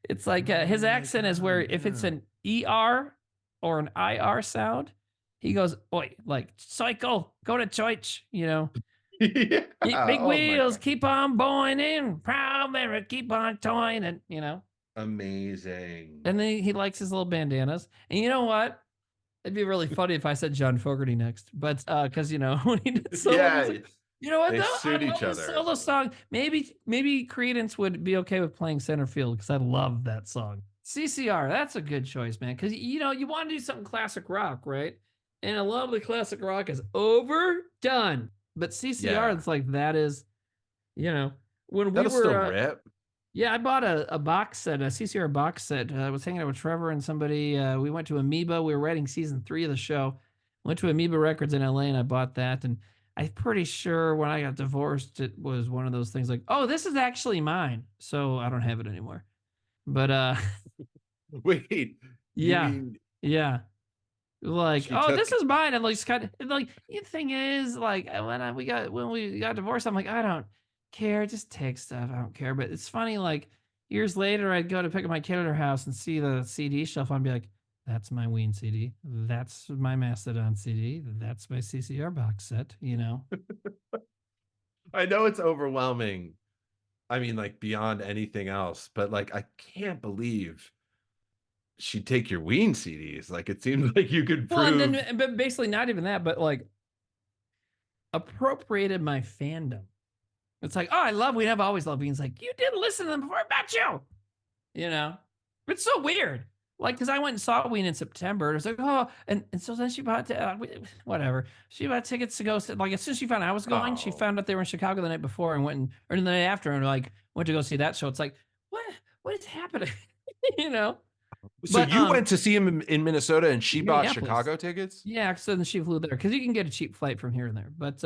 S3: It's like his
S4: Oh my
S3: accent is where
S4: God,
S3: if it's
S4: yeah.
S3: an ER or an IR sound, he goes, "Oi, like cycle, go to church," you know.
S4: Yeah.
S3: Big
S4: Oh my
S3: wheels
S4: God.
S3: keep on going in, proud Mary keep on toying, and you know.
S4: Amazing.
S3: And then he likes his little bandanas. And you know what? It'd be really funny if I said John Fogerty next, but because you know when he did solo
S4: Yeah,
S3: music, you know what
S4: they
S3: though?
S4: suit
S3: I
S4: each
S3: love the
S4: other.
S3: solo song. Maybe Creedence would be okay with playing center field because I love that song. CCR, that's a good choice, man. Because you know you want to do something classic rock, right? And a lot of the classic rock is overdone, but CCR,
S4: Yeah.
S3: it's like that is, you know, when we
S4: That'll
S3: were.
S4: still rip.
S3: Yeah, I bought a box set, a CCR box set. I was hanging out with Trevor and somebody. We went to Amoeba. We were writing season 3 of the show. Went to Amoeba Records in LA and I bought that. And I'm pretty sure when I got divorced, it was one of those things like, oh, this is actually mine. So I don't have it anymore. But
S4: Wait. you
S3: yeah,
S4: mean-
S3: yeah. Like,
S4: She
S3: oh,
S4: took-
S3: this is mine. And like, kind of like the thing is, like, when we got divorced, I'm like, I don't care. Just take stuff. I don't care. But it's funny, like years later, I'd go to pick up my kid at her house and see the CD shelf and be like, that's my Ween CD. That's my Mastodon CD. That's my CCR box set, you know?
S4: I know it's overwhelming. I mean, like beyond anything else, but like I can't believe she'd take your Ween CDs. Like it seems like you could prove.
S3: Well, and then, but basically not even that, but like appropriated my fandom. It's like, oh, I love Ween. I've always loved Ween. It's like, you didn't listen to them before I met you. You know? It's so weird. Like, because I went and saw Ween in September. It was like, oh, and so then she bought, whatever. She bought tickets to go. Like, as soon as she found out I was going, she
S4: Oh.
S3: found out they were in Chicago the night before and went and, or the night after, and like, went to go see that show. It's like, what is happening? you know.
S4: So
S3: But
S4: you went to see him in Minnesota, and she bought
S3: Minneapolis.
S4: Chicago tickets?
S3: Yeah, so then she flew there because you can get a cheap flight from here and there. But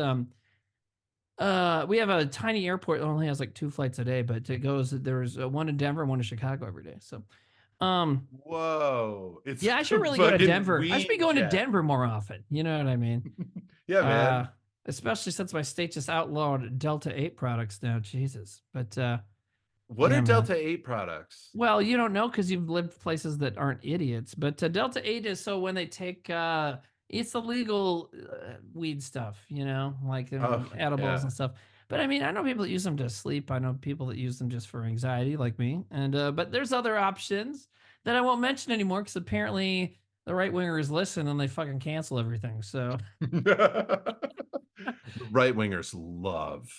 S3: we have a tiny airport that only has like 2 flights a day, but it goes. There's one in Denver and one in Chicago every day. So,
S4: Whoa! It's
S3: yeah, I should
S4: a
S3: really go to
S4: fucking
S3: Denver. I should be
S4: Ween
S3: going to
S4: jet.
S3: Denver more often. You know what I mean?
S4: Yeah, man.
S3: Especially since my state just outlawed Delta 8 products now. Jesus. But
S4: What
S3: yeah,
S4: are
S3: man.
S4: Delta 8 products?
S3: Well, you don't know because you've lived places that aren't idiots. But Delta 8 is so when they take it's the legal weed stuff, you know, like edibles
S4: yeah.
S3: and stuff. But I mean, I know people that use them to sleep. I know people that use them just for anxiety, like me. And but there's other options that I won't mention anymore because apparently the right wingers listen and they fucking cancel everything. So
S4: Right wingers love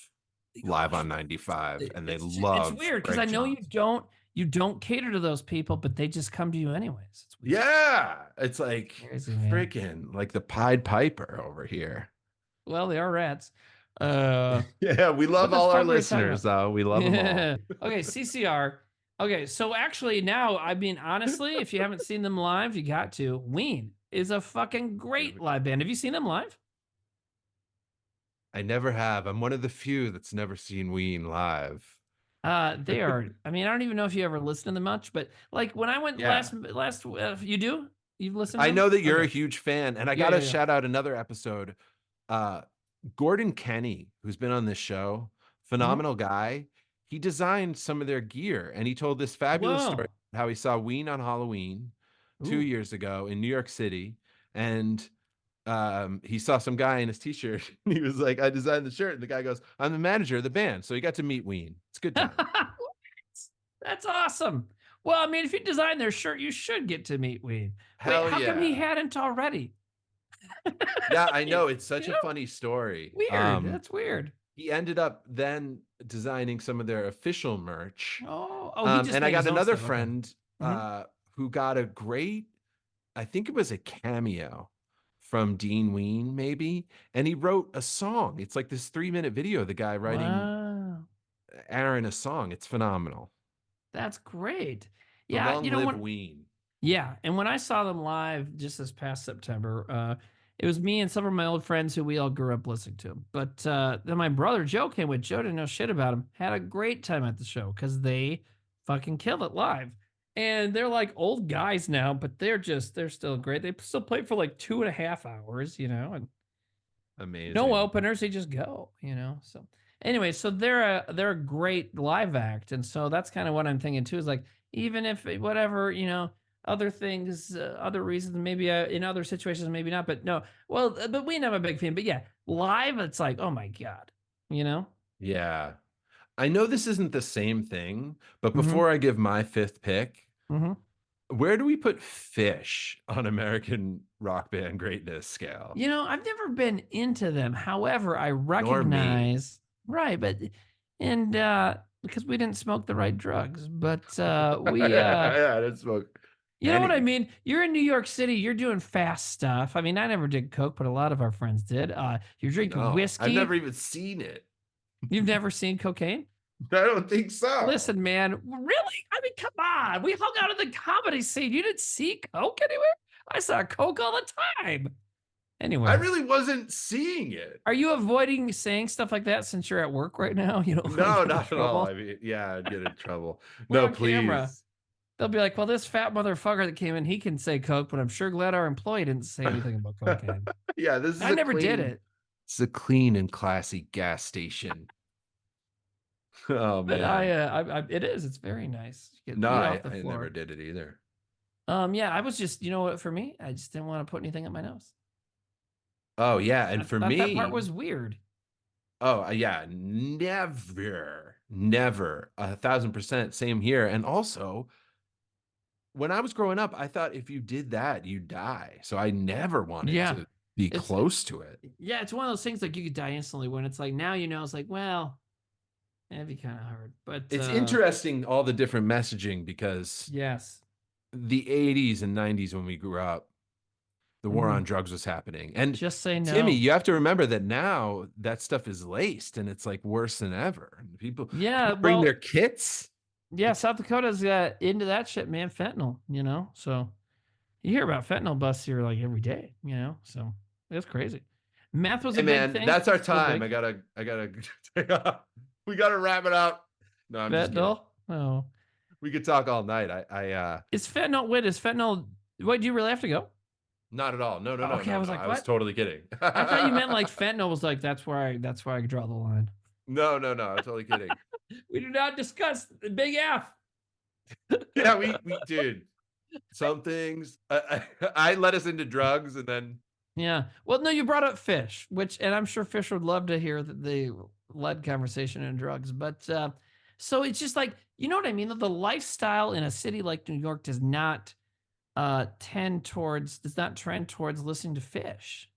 S4: Live on 95, and they love.
S3: It's weird because
S4: Greg
S3: I know
S4: Johnson.
S3: you don't cater to those people, but they just come to you anyways. It's weird.
S4: Yeah, it's like
S3: Crazy, man.
S4: freaking like the Pied Piper over here.
S3: Well, they are rats.
S4: Yeah, we love
S3: the
S4: all
S3: fuck
S4: our
S3: were we talking
S4: listeners, though. We love them all.
S3: Okay, CCR. Okay, so actually now, I mean, honestly, if you haven't seen them live, you got to. Ween is a fucking great live band. Have you seen them live?
S4: I never have. I'm one of the few that's never seen Ween live.
S3: They are. I mean, I don't even know if you ever listen to them much, but like when I went last, you do? You've listened to
S4: I
S3: them?
S4: know that you're
S3: Okay.
S4: a huge fan, and I
S3: Yeah,
S4: gotta
S3: yeah, yeah.
S4: shout out another episode. Gordon Kenny, who's been on this show, phenomenal guy. He designed some of their gear, and he told this fabulous story how he saw Ween on Halloween 2 years ago in New York City, and he saw some guy in his t-shirt, and he was like, I designed the shirt, and the guy goes, I'm the manager of the band. So he got to meet Ween. It's a good time.
S3: That's awesome. Well, I mean, if you design their shirt, you should get to meet Ween.
S4: Hell
S3: Wait, how come he
S4: yeah.
S3: hadn't already?
S4: Yeah, I know. It's such a funny story.
S3: Weird. That's weird.
S4: He ended up then designing some of their official merch.
S3: He just
S4: and I
S3: made
S4: got
S3: his own
S4: another
S3: stuff. Okay.
S4: friend who got a great, I think it was a cameo from Dean Ween, maybe, and he wrote a song. It's like this 3-minute video, the guy writing Aaron a song. It's phenomenal.
S3: That's great.
S4: So
S3: Yeah,
S4: long live Ween.
S3: Yeah, and when I saw them live just this past September, it was me and some of my old friends who we all grew up listening to them. But then my brother Joe came with. Joe didn't know shit about him. Had a great time at the show because they fucking killed it live. And they're like old guys now, but they're still great. They still play for like 2.5 hours, you know, and
S4: amazing.
S3: no openers. They just go, you know. So anyway, so they're a great live act, and so that's kind of what I'm thinking too. Is like even if whatever, you know, other things, other reasons, maybe in other situations, maybe not. But no, well, but we know I'm a big fan. But yeah, live, it's like, oh my god, you know.
S4: Yeah. I know this isn't the same thing, but before I give my fifth pick, where do we put Fish on American rock band greatness scale?
S3: You know, I've never been into them. However, I recognize and because we didn't smoke the right drugs, but we
S4: I didn't smoke.
S3: You know what I mean? You're in New York City. You're doing fast stuff. I mean, I never did coke, but a lot of our friends did. You're drinking whiskey.
S4: I've never even seen it.
S3: You've never seen cocaine?
S4: I don't think so.
S3: Listen, man, really? I mean, come on. We hung out at the comedy scene. You didn't see coke anywhere? I saw coke all the time. Anyway,
S4: I really wasn't seeing it.
S3: Are you avoiding saying stuff like that since you're at work right now? You don't.
S4: No, not at all. I mean, yeah, I'd get in trouble. No, please.
S3: Camera. They'll be like, well, this fat motherfucker that came in, he can say coke, but I'm sure glad our employee didn't say anything about cocaine.
S4: Yeah, this is
S3: I never did it.
S4: It's a clean and classy gas station. Oh man.
S3: But it is. It's very nice.
S4: No, I never did it either.
S3: Yeah, I was just, you know what, for me, I just didn't want to put anything in my nose.
S4: Oh yeah, and for me,
S3: that part was weird.
S4: Oh yeah, never, 1,000% same here. And also, when I was growing up, I thought if you did that, you'd die. So I never wanted to be close to it.
S3: Yeah, it's one of those things like you could die instantly. When it's like now, you know, it's like, well, that'd be kind of hard. But
S4: it's interesting, all the different messaging, because
S3: yes,
S4: the 80s and 90s when we grew up, the war on drugs was happening. And
S3: Just say no.
S4: Timmy, you have to remember that now that stuff is laced and it's like worse than ever. And people bring their kits.
S3: Yeah, South Dakota's into that shit, man. Fentanyl, you know. So you hear about fentanyl busts here like every day, you know. So it's crazy. Meth was a big thing.
S4: That's our time. I gotta we gotta wrap it up. No, I'm just kidding.
S3: Oh,
S4: we could talk all night.
S3: Is fentanyl? Wait, is fentanyl? Wait, do you really have to go?
S4: Not at all. No.
S3: Okay, I was like,
S4: I was totally kidding.
S3: I thought you meant like fentanyl was like that's where I draw the line.
S4: No. I was totally kidding.
S3: We do not discuss the big F.
S4: Yeah, we did. Some things I led us into drugs and then.
S3: Yeah. Well, no, you brought up Fish, and I'm sure Fish would love to hear the lead conversation in drugs. But so it's just like, you know what I mean? The lifestyle in a city like New York does not trend towards listening to Fish.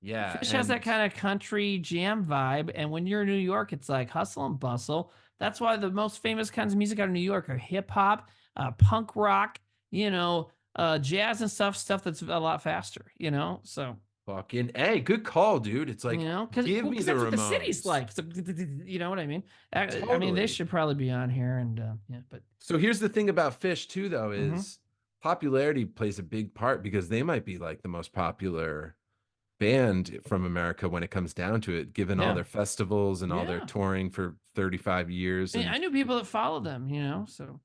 S4: Yeah.
S3: Fish has that kind of country jam vibe. And when you're in New York, it's like hustle and bustle. That's why the most famous kinds of music out of New York are hip hop, punk rock, you know, jazz and stuff that's a lot faster, you know? So
S4: fucking A, good call, dude. It's like,
S3: you know, because
S4: give me
S3: that's
S4: the
S3: what the
S4: Ramones.
S3: city's like. So, you know what I mean? I mean,
S4: Totally.
S3: they should probably be on here and yeah, but
S4: so here's the thing about Fish too, though, is popularity plays a big part because they might be like the most popular band from America when it comes down to it, given all their festivals and all their touring for 35 years.
S3: I knew people that followed them, you know, so.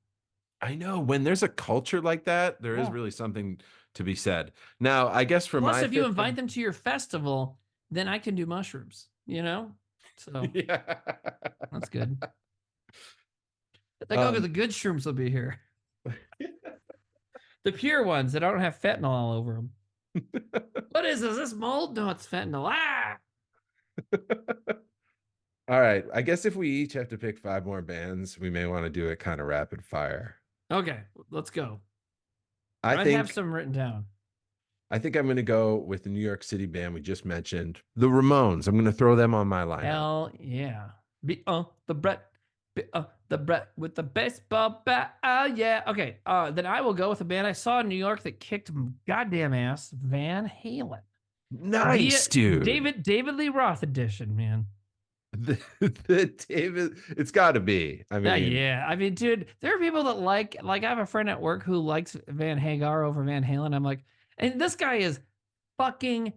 S4: I know when there's a culture like that, there is really something to be said. Now, I guess for
S3: Plus, if you invite them to your festival, then I can do mushrooms, you know? So
S4: yeah,
S3: that's good. Like, the good shrooms will be here. The pure ones that don't have fentanyl all over them. What is this? Is this mold? No, it's fentanyl.
S4: All right. I guess if we each have to pick 5 more bands, we may want to do it kind of rapid fire.
S3: Okay, let's go.
S4: I
S3: have some written down.
S4: I think I'm going to go with the New York City band we just mentioned, the Ramones. I'm going to throw them on my lineup.
S3: Hell yeah. The Brett with the baseball bat. Yeah. Okay. Then I will go with a band I saw in New York that kicked goddamn ass, Van Halen.
S4: Nice, dude.
S3: David Lee Roth edition, man.
S4: The David, it's got to be. I mean,
S3: yeah. I mean, dude, there are people that like I have a friend at work who likes Van Hagar over Van Halen. I'm like, and this guy is fucking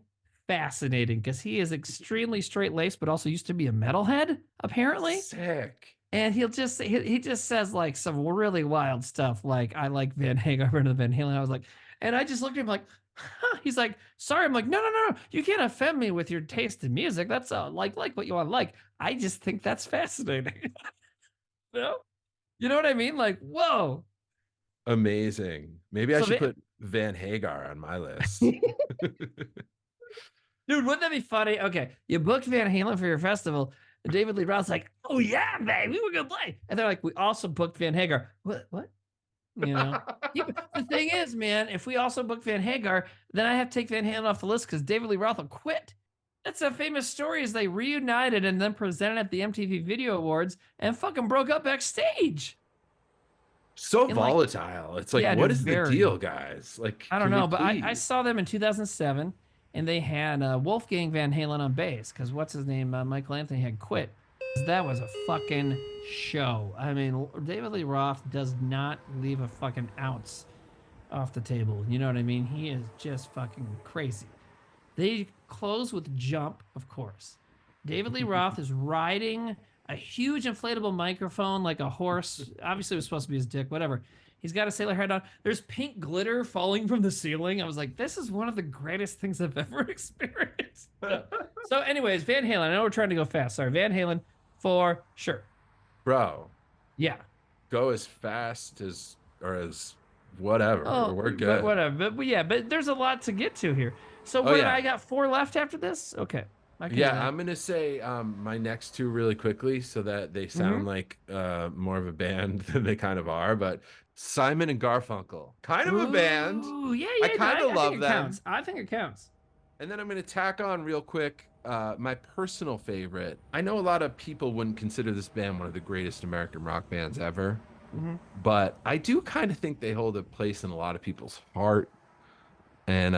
S3: fascinating because he is extremely straight laced, but also used to be a metalhead, apparently.
S4: Sick.
S3: And he just says like some really wild stuff, like I like Van Hagar better than Van Halen. I was like, and I just looked at him like, huh. He's like, sorry. I'm like, no, you can't offend me with your taste in music. That's like what you want to like. I just think that's fascinating. You know what I mean? Like, whoa,
S4: amazing. Maybe I should put Van Hagar on my list.
S3: Dude, wouldn't that be funny? Okay, you booked Van Halen for your festival. And David Lee Roth's like, oh yeah, baby, we're gonna play. And they're like, we also booked Van Hagar. What? You know? The thing is, man, if we also book Van Hagar, then I have to take Van Halen off the list because David Lee Roth will quit. That's a famous story is they reunited and then presented at the MTV Video Awards and fucking broke up backstage.
S4: So and volatile. It's like, what is the deal, guys? Like,
S3: I don't know, but I saw them in 2007 and they had Wolfgang Van Halen on bass because what's his name? Michael Anthony had quit. That was a fucking show. I mean, David Lee Roth does not leave a fucking ounce off the table. You know what I mean? He is just fucking crazy. They close with Jump, of course. David Lee Roth is riding a huge inflatable microphone like a horse. Obviously, it was supposed to be his dick, whatever. He's got a sailor hat on. There's pink glitter falling from the ceiling. I was like, this is one of the greatest things I've ever experienced. So anyways, Van Halen. I know we're trying to go fast. Sorry, Van Halen for sure.
S4: Bro.
S3: Yeah.
S4: Go as fast as whatever.
S3: Oh,
S4: we're good.
S3: Whatever. But yeah, but there's a lot to get to here. So I got 4 left after this? Okay.
S4: Yeah, I'm gonna say my next 2 really quickly so that they sound like more of a band than they kind of are. But Simon and Garfunkel, kind of a band.
S3: Yeah.
S4: I kind of love them.
S3: I think it counts.
S4: And then I'm gonna tack on real quick my personal favorite. I know a lot of people wouldn't consider this band one of the greatest American rock bands ever, but I do kind of think they hold a place in a lot of people's heart. and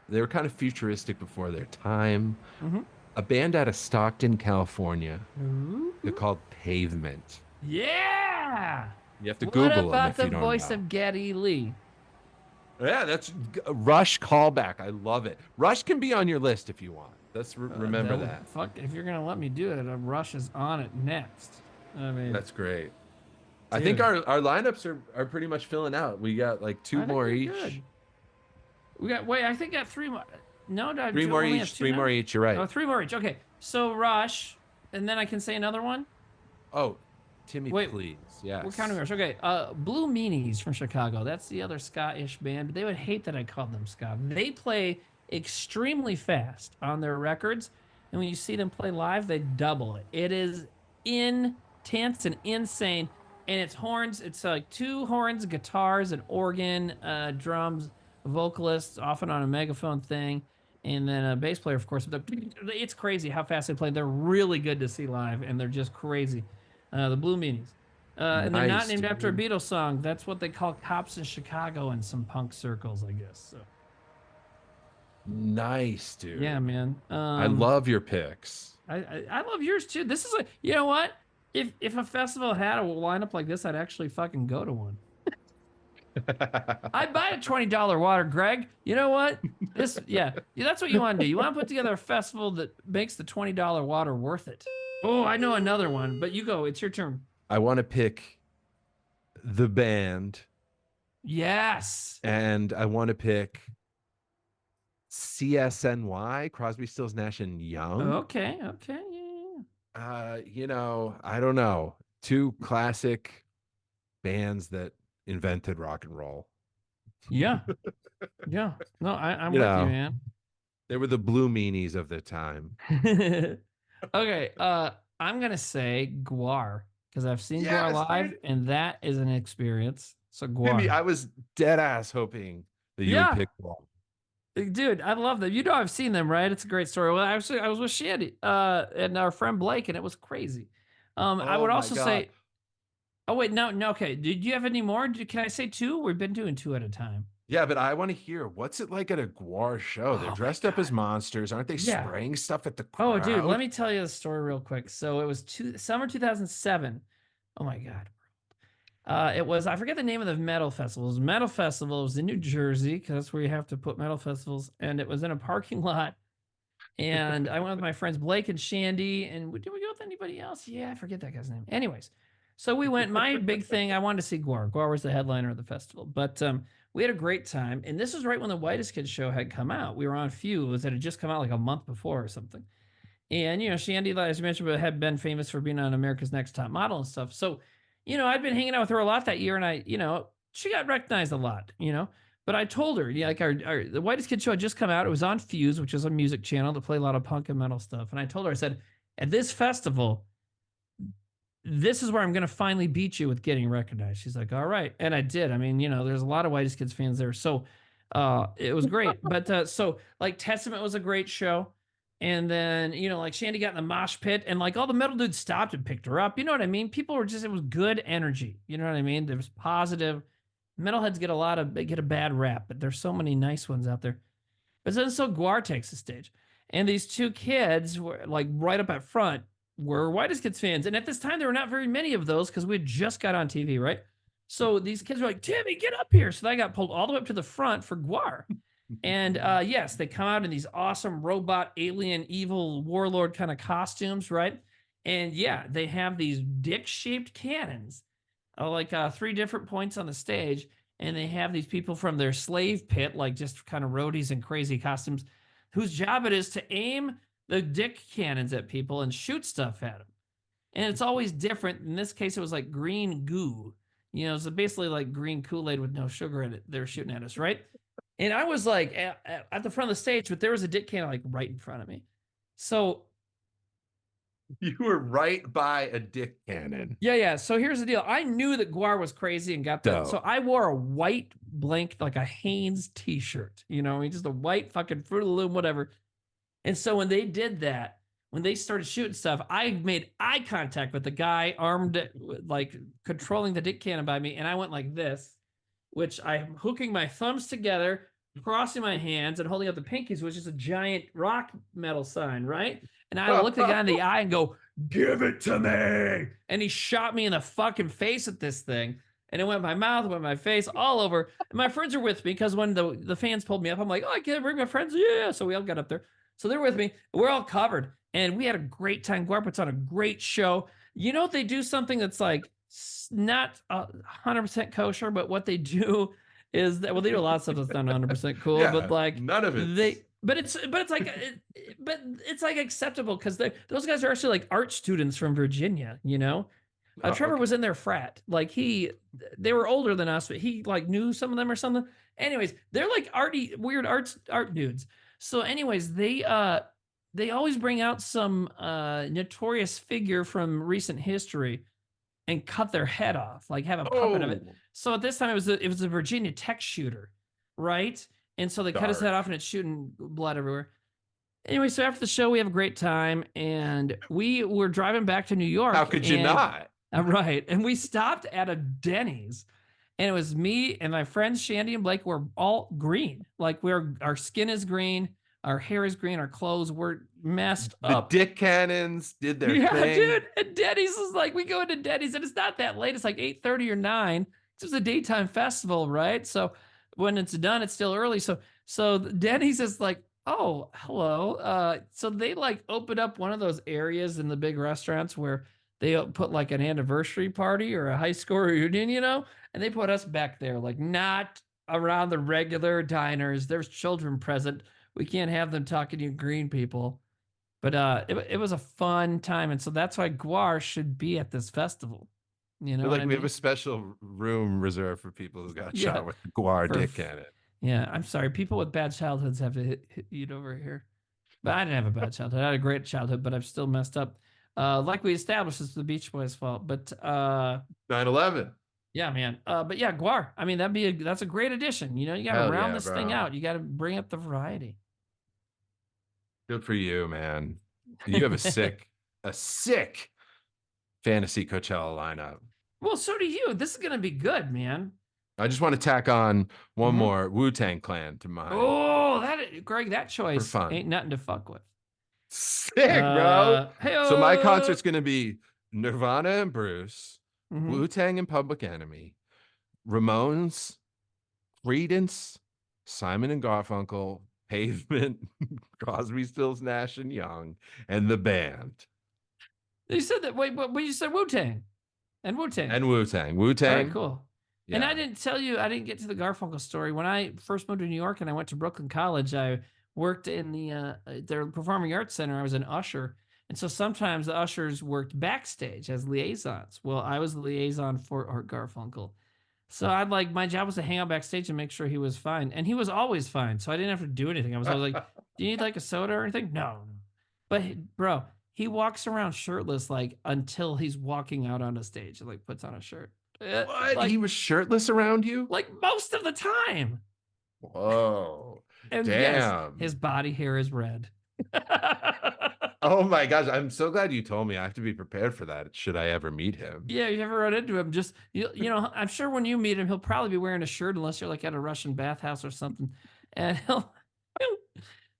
S4: they were kind of futuristic before their time.
S3: Mhm.
S4: A band out of Stockton, California.
S3: Ooh.
S4: They're called Pavement.
S3: Yeah.
S4: You have to
S3: What
S4: Google them
S3: about
S4: if
S3: the
S4: you don't
S3: voice
S4: know.
S3: of Geddy Lee?
S4: Yeah, that's a Rush callback. I love it. Rush can be on your list if you want. Let's remember that.
S3: Fuck, if you're gonna let me do it, Rush is on it next. I mean,
S4: That's great. I think
S3: dude,
S4: our lineups are pretty much filling out. We got like
S3: I
S4: two
S3: think
S4: more
S3: we're
S4: each.
S3: good. We got wait, I think I got three more. No, do I
S4: Three more
S3: only have
S4: each.
S3: two
S4: Three
S3: now?
S4: more each. You're right.
S3: Oh, three more each. Okay, so Rush, and then I can say another one.
S4: Oh, Timmy,
S3: Wait,
S4: please. Yes.
S3: We're counting Rush. Okay, Blue Meanies from Chicago. That's the other ska-ish band, but they would hate that I called them ska. They play extremely fast on their records, and when you see them play live, they double it. It is intense and insane, and it's horns. It's like two horns, guitars, an organ, drums, vocalists, often on a megaphone thing, and then a bass player, of course. It's crazy how fast they play. They're really good to see live, and they're just crazy. The Blue Meanies. And they're not
S4: Nice,
S3: named after a
S4: dude.
S3: Beatles song. That's what they call cops in Chicago in some punk circles, I guess. So
S4: Nice, dude.
S3: yeah, man.
S4: I love your picks.
S3: I love yours too. This is you know what? If a festival had a lineup like this, I'd actually fucking go to one. I'd buy a $20 water, Greg. You know what? Yeah, that's what you want to do. You want to put together a festival that makes the $20 water worth it. Oh, I know another one, but you go. It's your turn.
S4: I want to pick the band,
S3: Yes.
S4: and I want to pick CSNY, Crosby, Stills, Nash and Young.
S3: Okay. Yeah.
S4: You know, I don't know. Two classic bands that invented rock and roll.
S3: Yeah. Yeah. No, I'm
S4: You
S3: with
S4: know.
S3: you, man.
S4: They were the Blue Meanies of their time.
S3: Okay. I'm gonna say Gwar because I've seen Gwar
S4: Yes,
S3: live,
S4: dude.
S3: and that is an experience. So Gwar.
S4: Timmy, I was dead ass hoping that you would pick one.
S3: Dude, I love them. You know, I've seen them, right? It's a great story. Well, actually, I was with Shandy, and our friend Blake, and it was crazy. I
S4: Oh
S3: would
S4: my
S3: also
S4: God.
S3: say, oh wait, no, okay. Did you have any more? Can I say two? We've been doing two at a time.
S4: Yeah, but I want to hear, what's it like at a Gwar show?
S3: Oh
S4: They're
S3: my
S4: dressed up as
S3: God.
S4: monsters. Aren't they
S3: Yeah.
S4: spraying stuff at the
S3: Oh,
S4: crowd?
S3: dude, let me tell you the story real quick. So it was summer 2007. Oh my God. It was, I forget the name of the metal festival. It was Metal Festival. It was in New Jersey because that's where you have to put metal festivals. And it was in a parking lot. And I went with my friends Blake and Shandy. And did we go with anybody else? Yeah, I forget that guy's name. Anyways, so we went. My big thing, I wanted to see Gwar. Gwar was the headliner of the festival. But we had a great time. And this was right when the Whitest Kids show had come out. We were on Fuse. It had just come out like a month before or something. And, you know, Shandy, as you mentioned, had been famous for being on America's Next Top Model and stuff. So, you know, I'd been hanging out with her a lot that year, and you know, she got recognized a lot, you know. But I told her, yeah, like the Whitest Kid show had just come out. It was on Fuse, which is a music channel that play a lot of punk and metal stuff. And I told her, I said, at this festival, this is where I'm going to finally beat you with getting recognized. She's like, all right. And I did. I mean, you know, there's a lot of Whitest Kids fans there. So it was great. But so like Testament was a great show. And then, you know, like Shandy got in the mosh pit and like all the metal dudes stopped and picked her up. You know what I mean? People were just, it was good energy. You know what I mean? There was positive. Metalheads get a bad rap, but there's so many nice ones out there. But then so Gwar takes the stage. And these two kids were like right up at front were Whitest Kids fans. And at this time, there were not very many of those because we had just got on TV, right? So these kids were like, Timmy, get up here. So I got pulled all the way up to the front for Gwar. And yes, they come out in these awesome robot, alien, evil warlord kind of costumes, right? And yeah, they have these dick-shaped cannons, like 3 different points on the stage. And they have these people from their slave pit, like just kind of roadies in crazy costumes, whose job it is to aim the dick cannons at people and shoot stuff at them. And it's always different. In this case, it was like green goo. You know, so basically like green Kool-Aid with no sugar in it. They're shooting at us, right? And I was like at the front of the stage, but there was a dick cannon like right in front of me. So
S4: you were right by a dick cannon.
S3: Yeah. So here's the deal. I knew that Gwar was crazy and got that. So I wore a white blank, like a Hanes t-shirt, you know, just a white fucking Fruit of the Loom, whatever. And so when they did that, when they started shooting stuff, I made eye contact with the guy armed, like controlling the dick cannon by me. And I went like this, which I'm hooking my thumbs together, crossing my hands and holding up the pinkies was just a giant rock metal sign, right? And I looked the guy in the eye and go, "Give it to me!" And he shot me in the fucking face with this thing. And it went in my mouth, it went in my face, all over. And my friends are with me because when the fans pulled me up, I'm like, "Oh, I can't bring my friends." Yeah. So we all got up there. So they're with me. We're all covered. And we had a great time. Gwar puts on a great show. You know, they do something that's like not 100% kosher, but what they do is that, well, they do a lot of stuff that's not 100% cool,
S4: Yeah,
S3: but like
S4: none of it.
S3: but it's like acceptable because those guys are actually like art students from Virginia, you know.
S4: Oh,
S3: Trevor
S4: okay.
S3: was in their frat. Like they were older than us, but he like knew some of them or something. Anyways, they're like weird art dudes. So anyways, they always bring out some notorious figure from recent history and cut their head off, like have a puppet of it.
S4: Oh,
S3: So at this time it was a Virginia Tech shooter, right? And so they cut his head
S4: dark.
S3: off and it's shooting blood everywhere. Anyway, so after the show, we have a great time, and we were driving back to New York.
S4: How could you not?
S3: Right. And we stopped at a Denny's, and it was me and my friends Shandy and Blake were all green. Like our skin is green, our hair is green, our clothes were messed up.
S4: The dick cannons did their
S3: Yeah,
S4: thing.
S3: dude. And Denny's is like, we go into Denny's and it's not that late. It's like 8:30 or 9. It's just a daytime festival, right? So when it's done, it's still early. So Denny's is like, "Oh, hello." So they like open up one of those areas in the big restaurants where they put like an anniversary party or a high school reunion, you know, and they put us back there, like not around the regular diners. There's children present. We can't have them talking to you green people. But it was a fun time, and so that's why Gwar should be at this festival. You know,
S4: Like we have a special room reserved for people who got shot with the Gwar dick cannon.
S3: Yeah, I'm sorry. People with bad childhoods have to hit you over here. But I didn't have a bad childhood. I had a great childhood, but I've still messed up. Like we established, it's the Beach Boys' fault. But
S4: 9/11.
S3: yeah, man. But yeah, Gwar. I mean, that's a great addition. You know, you got to round this thing out. You got to bring up the variety.
S4: Good for you, man. You have a sick fantasy Coachella lineup.
S3: Well, so do you. This is gonna be good, man.
S4: I just want to tack on one more Wu-Tang Clan to mine.
S3: Oh, Greg, that choice
S4: fun.
S3: ain't nothing to fuck with.
S4: Sick, bro. So my
S3: Hey-o.
S4: concert's gonna be Nirvana and Bruce,
S3: Mhm.
S4: Wu-Tang and Public Enemy, Ramones, Creedence, Simon and Garfunkel, Pavement, Crosby, Stills, Nash and Young, and the band.
S3: You said that. Wait, but you said Wu-Tang and Wu-Tang.
S4: And Wu-Tang.
S3: All
S4: Wu-Tang.
S3: right, cool. Yeah. And I didn't tell you, I didn't get to the Garfunkel story. When I first moved to New York and I went to Brooklyn College, I worked in their Performing Arts Center. I was an usher. And so sometimes the ushers worked backstage as liaisons. Well, I was the liaison for Art Garfunkel. So my job was to hang out backstage and make sure he was fine. And he was always fine. So I didn't have to do anything. I was always like, "Do you need like a soda or anything?" No. But bro, he walks around shirtless like until he's walking out on a stage and like puts on a shirt.
S4: What?
S3: Like,
S4: He was shirtless around you?
S3: like most of the time.
S4: Whoa.
S3: And
S4: Damn.
S3: yes, his body hair is red.
S4: Oh my gosh. I'm so glad you told me. I have to be prepared for that. Should I ever meet him?
S3: Yeah, you never run into him. Just you know, I'm sure when you meet him, he'll probably be wearing a shirt unless you're like at a Russian bathhouse or something. And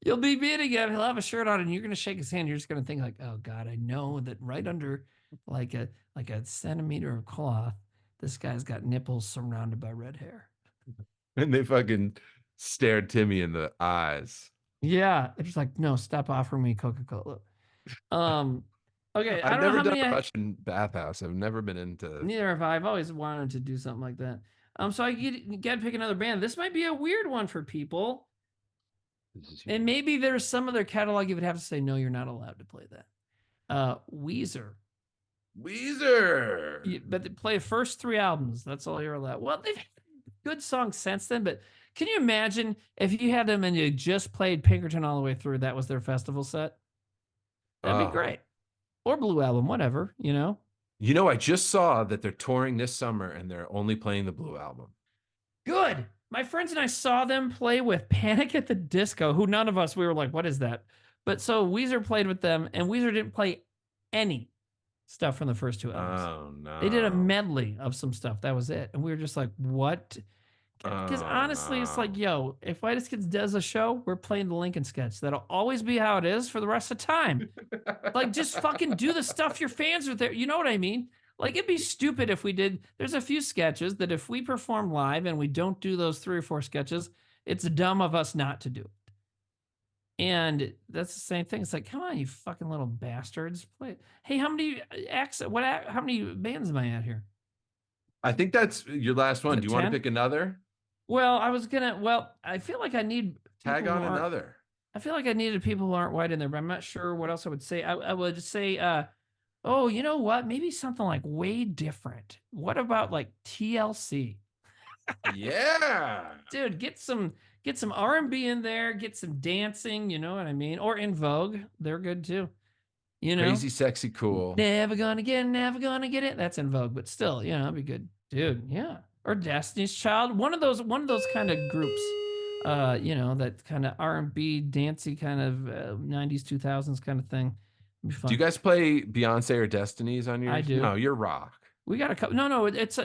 S3: you'll be meeting him. He'll have a shirt on, and you're gonna shake his hand. You're just gonna think like, "Oh God, I know that right under like a centimeter of cloth, this guy's got nipples surrounded by red hair."
S4: And they fucking stared Timmy in the eyes.
S3: Yeah, it's just like, "No, stop offering me Coca-Cola." Okay, I
S4: I've
S3: don't know
S4: never
S3: how
S4: done
S3: many.
S4: a Russian bathhouse. I've never been into.
S3: Neither have I. I've always wanted to do something like that. So I got to pick another band. This might be a weird one for people. And maybe there's some of their catalog you would have to say, "No, you're not allowed to play that." Weezer. But they play the first 3 albums. That's all you're allowed. Well, they've had good songs since then, but can you imagine if you had them and you just played Pinkerton all the way through? That was their festival set. That'd be great. Or Blue Album, whatever, you know?
S4: You know, I just saw that they're touring this summer and they're only playing the Blue Album.
S3: Good. My friends and I saw them play with Panic at the Disco, who none of us, we were like, "What is that?" But so Weezer played with them, and Weezer didn't play any stuff from the first 2 albums.
S4: Oh, no.
S3: They did a medley of some stuff. That was it. And we were just like, "What Because
S4: Oh,
S3: honestly, it's like,
S4: no.
S3: yo, if Whitest Kids does a show, we're playing the Lincoln sketch. That'll always be how it is for the rest of the time. Like, just fucking do the stuff your fans are there. You know what I mean? Like, it'd be stupid if we did. There's a few sketches that if we perform live and we don't do those 3 or 4 sketches, it's dumb of us not to do it. And that's the same thing. It's like, come on, you fucking little bastards. Play. Hey, how many acts? How many bands am I at here?
S4: I think that's your last one.
S3: it
S4: Do you want to
S3: 10?
S4: pick another?
S3: Well, I was gonna. Well, I feel like I need
S4: Tag
S3: people
S4: on
S3: who aren't-
S4: another.
S3: I feel like I needed people who aren't white in there, but I'm not sure what else I would say. I would say, oh, you know what? Maybe something like way different. What about like TLC?
S4: Yeah.
S3: Dude, get some R&B in there, get some dancing, you know what I mean? Or In Vogue, they're good too. You know,
S4: Crazy, sexy, cool.
S3: never gonna get it. That's In Vogue, but still, you know, it'd be good, dude. Yeah, or Destiny's Child, one of those kind of groups. You know, that kind of R&B, dancey kind of 90s, 2000s kind of thing. It'd be fun.
S4: Do you guys play Beyonce or Destiny's on yours?
S3: I do.
S4: No, you're rock.
S3: We got a couple. No, it's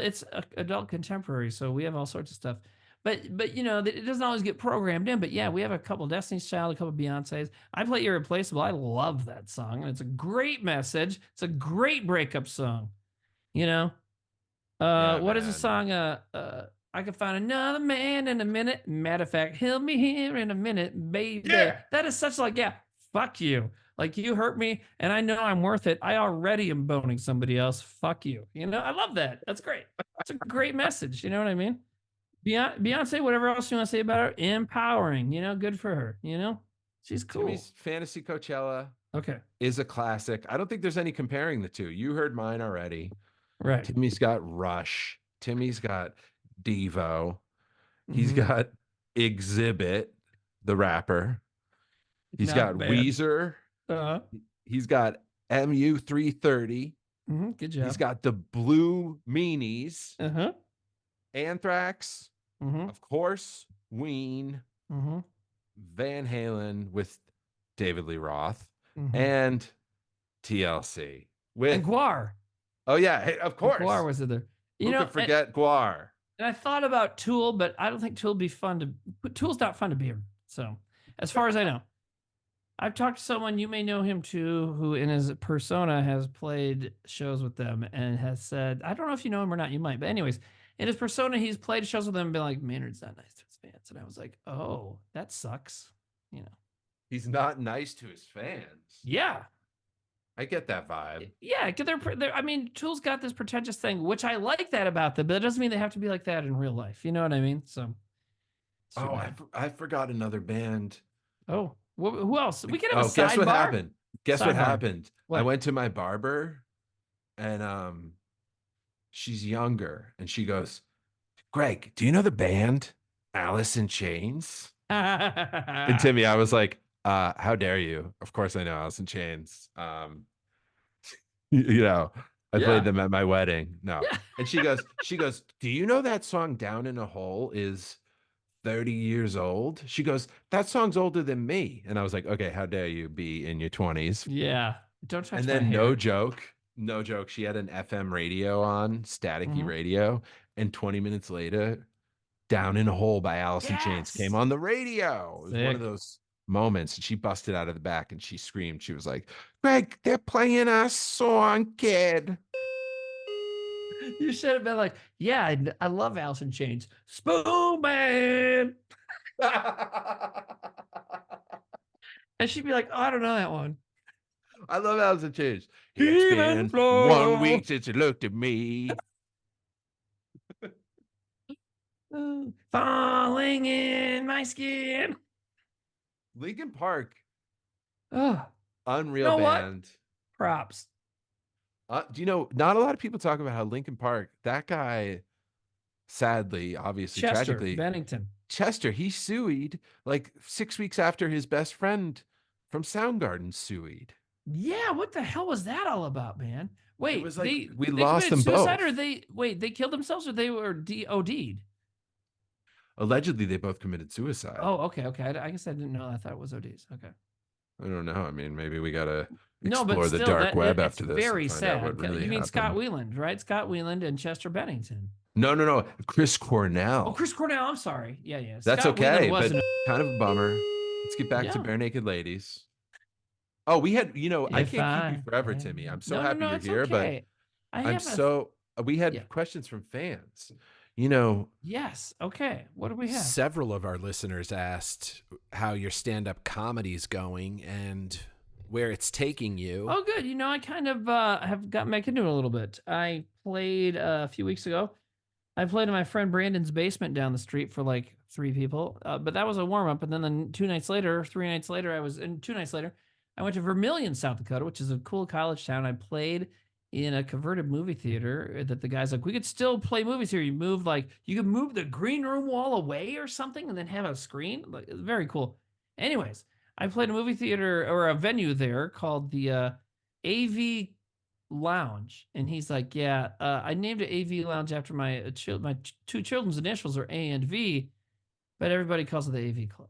S3: adult contemporary, so we have all sorts of stuff. But you know, it doesn't always get programmed in. But yeah, we have a couple Destiny's Child, a couple Beyonce's. I play Irreplaceable. I love that song, and it's a great message. It's a great breakup song. You know,
S4: Yeah,
S3: what is the
S4: man.
S3: song? I can find another man in a minute. Matter of fact, he'll be here in a minute, baby.
S4: Yeah.
S3: That is such like, yeah, fuck you. Like, you hurt me and I know I'm worth it. I already am boning somebody else. Fuck you. You know, I love that. That's great. It's a great message. You know what I mean? Beyonce, whatever else you want to say about her, empowering, you know, good for her. You know, she's cool.
S4: Timmy's Fantasy Coachella
S3: Okay.
S4: is a classic. I don't think there's any comparing the two. You heard mine already.
S3: Right.
S4: Timmy's got Rush. Timmy's got Devo. He's
S3: Mhm.
S4: got Exhibit, the rapper. He's
S3: Not
S4: got
S3: bad.
S4: Weezer.
S3: Uh-huh.
S4: He's got MU 330.
S3: Good job.
S4: He's got the Blue Meanies,
S3: Uh-huh.
S4: Anthrax,
S3: Mm-hmm.
S4: of course, Ween,
S3: Mm-hmm.
S4: Van Halen with David Lee Roth,
S3: Mm-hmm.
S4: and TLC with
S3: And Gwar.
S4: Oh yeah, hey, of course.
S3: Gwar was in there. You
S4: Who
S3: know,
S4: could forget Gwar?
S3: and I thought about Tool, but I don't think Tool would be fun to. Tool's not fun to be. So, as far as I know, I've talked to someone, you may know him too, who in his persona has played shows with them and has said, I don't know if you know him or not, you might, but anyways, in his persona, he's played shows with them and been like, Maynard's not nice to his fans. And I was like, oh, that sucks. You know,
S4: He's not nice to his fans.
S3: yeah.
S4: I get that vibe.
S3: Yeah, because I mean, Tool's got this pretentious thing, which I like that about them, but it doesn't mean they have to be like that in real life. You know what I mean? So, it's too
S4: Oh,
S3: bad.
S4: I forgot another band.
S3: Oh, who else? We could have a sidebar.
S4: Guess what happened? Guess what
S3: Sidebar.
S4: happened? I
S3: What?
S4: went to my barber and she's younger and she goes, Greg, do you know the band Alice in Chains? And Timmy, I was like, how dare you? Of course I know Alice in Chains. You know, I
S3: Yeah.
S4: played them at my wedding. No.
S3: Yeah.
S4: And she goes, do you know that song Down in a Hole is 30 years old? She goes, that song's older than me. And I was like, okay, how dare you be in your 20s?
S3: Yeah. Don't touch
S4: And
S3: my
S4: then
S3: hair.
S4: no joke, she had an FM radio on, staticky
S3: Mhm.
S4: radio, and 20 minutes later, Down in a Hole by Alice in Chains
S3: Yes.
S4: came on the radio. It was one
S3: Sick.
S4: of those moments, and she busted out of the back and she screamed. She was like, Greg, they're playing our song, kid.
S3: You should have been like, yeah, I love Alice in Chains. Spoon Man. And she'd be like, oh, I don't know that one.
S4: I love Alice in Chains.
S3: Even
S4: It's been
S3: flow.
S4: 1 week since you looked at me.
S3: Falling in my skin.
S4: Linkin Park,
S3: Oh,
S4: unreal
S3: know what?
S4: band.
S3: props.
S4: Do you know, not a lot of people talk about how Linkin Park, that guy, sadly, obviously,
S3: Chester
S4: tragically,
S3: Bennington.
S4: Chester, he sued like 6 weeks after his best friend from Soundgarden sued.
S3: Yeah, what the hell was that all about, man? Wait,
S4: was like,
S3: they
S4: we
S3: they
S4: lost
S3: committed
S4: them
S3: suicide,
S4: both.
S3: or they killed themselves, or they were OD'd?
S4: Allegedly, they both committed suicide.
S3: Oh, okay. I guess I didn't know. I thought it was ODs. Okay.
S4: I don't know. I mean, maybe we gotta
S3: No, but
S4: explore the
S3: still,
S4: dark web
S3: it's
S4: after this.
S3: very
S4: and find out
S3: sad.
S4: what really
S3: You mean
S4: happened.
S3: Scott Weiland, right? Scott Weiland and Chester Bennington.
S4: No. Chris
S3: Oh,
S4: Cornell.
S3: Chris Cornell. I'm sorry. Yeah, yeah.
S4: That's
S3: Scott Weiland
S4: okay, but
S3: wasn't.
S4: kind of a bummer. Let's get back to
S3: Yeah.
S4: Bare Naked Ladies. Oh, we had, I
S3: If
S4: can't keep you
S3: I
S4: forever,
S3: had-
S4: Timmy. I'm so
S3: No, no,
S4: happy
S3: no.
S4: you're
S3: It's
S4: here, but
S3: okay. I
S4: I'm
S3: have a.
S4: so, we had
S3: Yeah.
S4: questions from fans. You know,
S3: Yes. Okay. What do we have?
S1: Several of our listeners asked how your stand-up comedy's going and where it's taking you.
S3: Oh, good. I kind of have got back into it a little bit. I played a few weeks ago. I played in my friend Brandon's basement down the street for like 3 people, but that was a warm up. And then 3 nights later, I went to Vermilion, South Dakota, which is a cool college town. I played in a converted movie theater that the guy's like, we could still play movies here. You could move the green room wall away or something and then have a screen. Like, it's very cool. Anyways, I played a movie theater or a venue there called the AV Lounge, and he's like, yeah, I named it AV Lounge after my 2 children's initials are A and V, but everybody calls it the AV Club.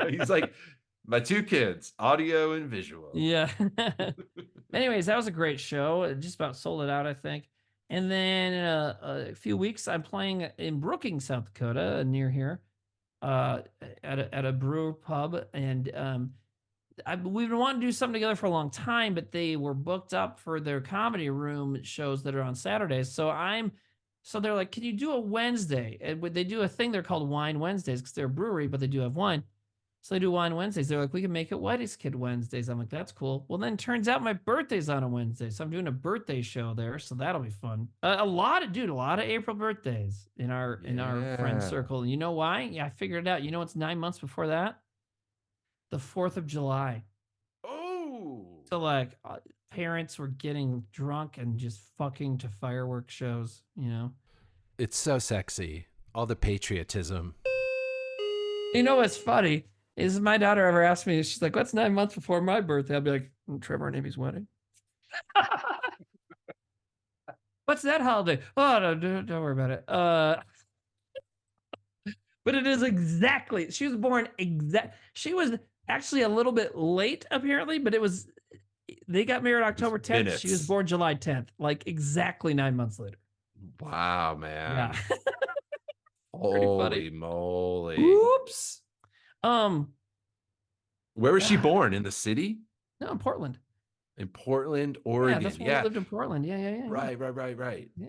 S4: he's like, my 2 kids, audio and visual.
S3: Yeah. Anyways, that was a great show. It just about sold it out, I think. And then in a few weeks, I'm playing in Brookings, South Dakota, near here, at a brewer pub, and we've been wanting to do something together for a long time, but they were booked up for their comedy room shows that are on Saturdays. So they're like, can you do a Wednesday? And they do a thing they're called Wine Wednesdays because they're a brewery, but they do have wine. So they do Wine Wednesdays. They're like, we can make it Whitey's Kid Wednesdays. I'm like, that's cool. Well, then turns out my birthday's on a Wednesday. So I'm doing a birthday show there. So that'll be fun. A lot of April birthdays in our friend circle. And you know why? Yeah, I figured it out. You know what's 9 months before that? The 4th of July.
S4: Oh.
S3: So like parents were getting drunk and just fucking to fireworks shows,
S1: It's so sexy. All the patriotism.
S3: You know what's funny is my daughter ever asked me, she's like, what's 9 months before my birthday? I'll be like, Trevor and Amy's wedding. What's that holiday? Oh, no, don't worry about it. But it is exactly, she was born she was actually a little bit late apparently, but they got married October 10th.
S4: Minutes.
S3: She was born July 10th, like exactly 9 months later.
S4: Wow, man.
S3: Yeah.
S4: Holy moly.
S3: Oops.
S4: Where was she born? In the city?
S3: No, in Portland.
S4: In Portland, Oregon.
S3: Yeah, that's when we lived in Portland. Yeah.
S4: Right.
S3: Yeah.